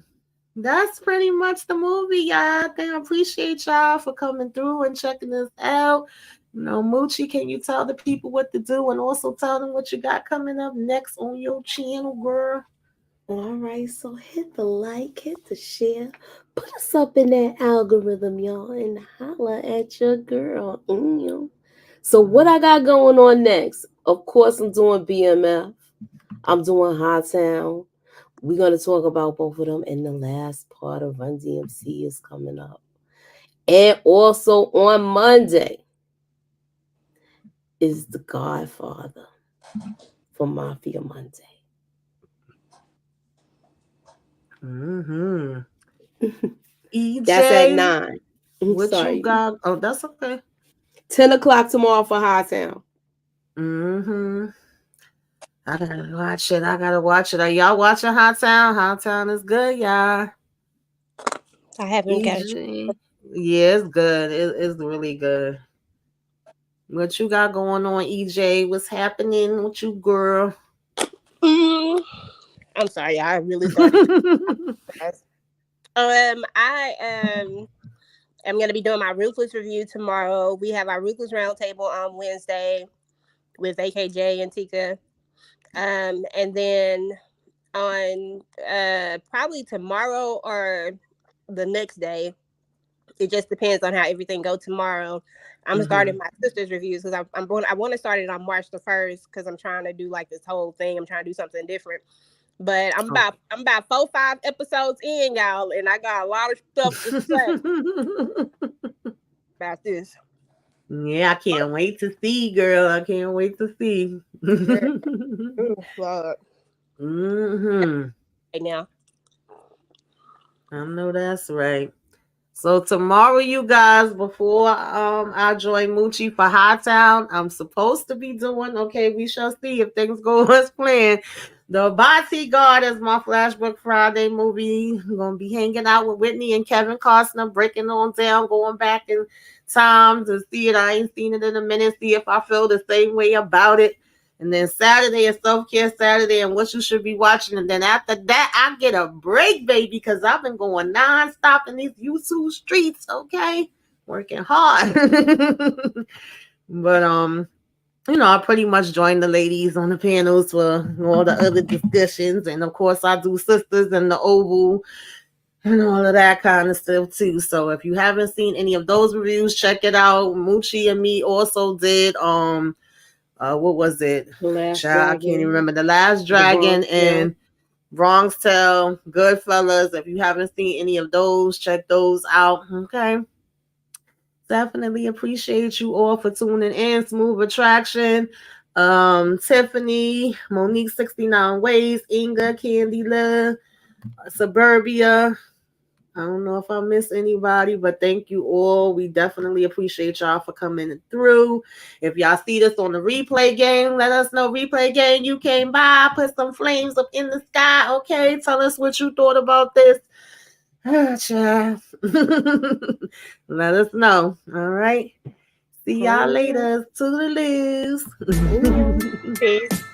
[SPEAKER 1] that's pretty much the movie, y'all. I appreciate y'all for coming through and checking this out. Moochie, can you tell the people what to do, and also tell them what you got coming up next on your channel, girl?
[SPEAKER 2] All right, so hit the like, hit the share, put us up in that algorithm, y'all, and holla at your girl. So what I got going on next? Of course, I'm doing BMF. I'm doing Hot Town. We're gonna talk about both of them, and the last part of Run DMC is coming up. And also on Monday is The Godfather for Mafia Monday.
[SPEAKER 1] Mm-hmm.
[SPEAKER 2] That's at
[SPEAKER 1] EJ,
[SPEAKER 2] 9.
[SPEAKER 1] what you
[SPEAKER 2] Sorry.
[SPEAKER 1] got? Oh, that's okay.
[SPEAKER 2] 10 o'clock tomorrow for High Town.
[SPEAKER 1] Mm-hmm. I gotta watch it. I gotta watch it. Are y'all watching Hot Town? Hot Town is good, y'all.
[SPEAKER 3] I haven't got a
[SPEAKER 1] EJ. Yeah, it's good. It's really good. What you got going on, EJ? What's happening with you, girl?
[SPEAKER 3] Mm, I'm sorry, I really started. I am gonna be doing my Ruthless review tomorrow. We have our Ruthless Roundtable on Wednesday with AKJ and Tika. And then on probably tomorrow or the next day, it just depends on how everything goes tomorrow. I'm starting my sister's reviews because I want to start it on March the 1st because I'm trying to do like this whole thing. I'm trying to do something different. But I'm about 4-5 episodes in, y'all, and I got a lot of stuff to say about this.
[SPEAKER 1] Yeah, I can't wait to see, girl. I can't wait to see.
[SPEAKER 3] Yeah. Ooh, Lord.
[SPEAKER 1] Mm-hmm.
[SPEAKER 3] Right now.
[SPEAKER 1] I know that's right. So tomorrow, you guys, before I join Moochie for High Town, I'm supposed to be doing, okay, we shall see if things go as planned. The Bodyguard is my Flashback Friday movie. I'm gonna be hanging out with Whitney and Kevin Costner, breaking on down, going back in time to see it. I ain't seen it in a minute, see if I feel the same way about it. And then Saturday is Self-Care Saturday and what you should be watching. And then after that, I get a break, baby, because I've been going nonstop in these YouTube streets, okay? Working hard. But I pretty much join the ladies on the panels for all the other discussions. And of course I do Sisters in the Oval and all of that kind of stuff too. So if you haven't seen any of those reviews, check it out. Moochie and me also did what was it?
[SPEAKER 2] The Last
[SPEAKER 1] Child, I can't even
[SPEAKER 2] Dragon.
[SPEAKER 1] remember. The Last
[SPEAKER 2] The
[SPEAKER 1] Dragon
[SPEAKER 2] Bronx Tale.
[SPEAKER 1] and Bronx Tale, Goodfellas. If you haven't seen any of those, check those out. Okay. Definitely appreciate you all for tuning in. Smooth Attraction, Tiffany, Monique 69 Ways, Inga, Candy Love, Suburbia, I don't know if I miss anybody, but thank you all. We definitely appreciate y'all for coming through. If y'all see this on the replay game, let us know. Replay game, you came by, put some flames up in the sky. Okay, tell us what you thought about this. Child. Let us know. All right. See y'all later. Toodaloo.
[SPEAKER 3] Peace.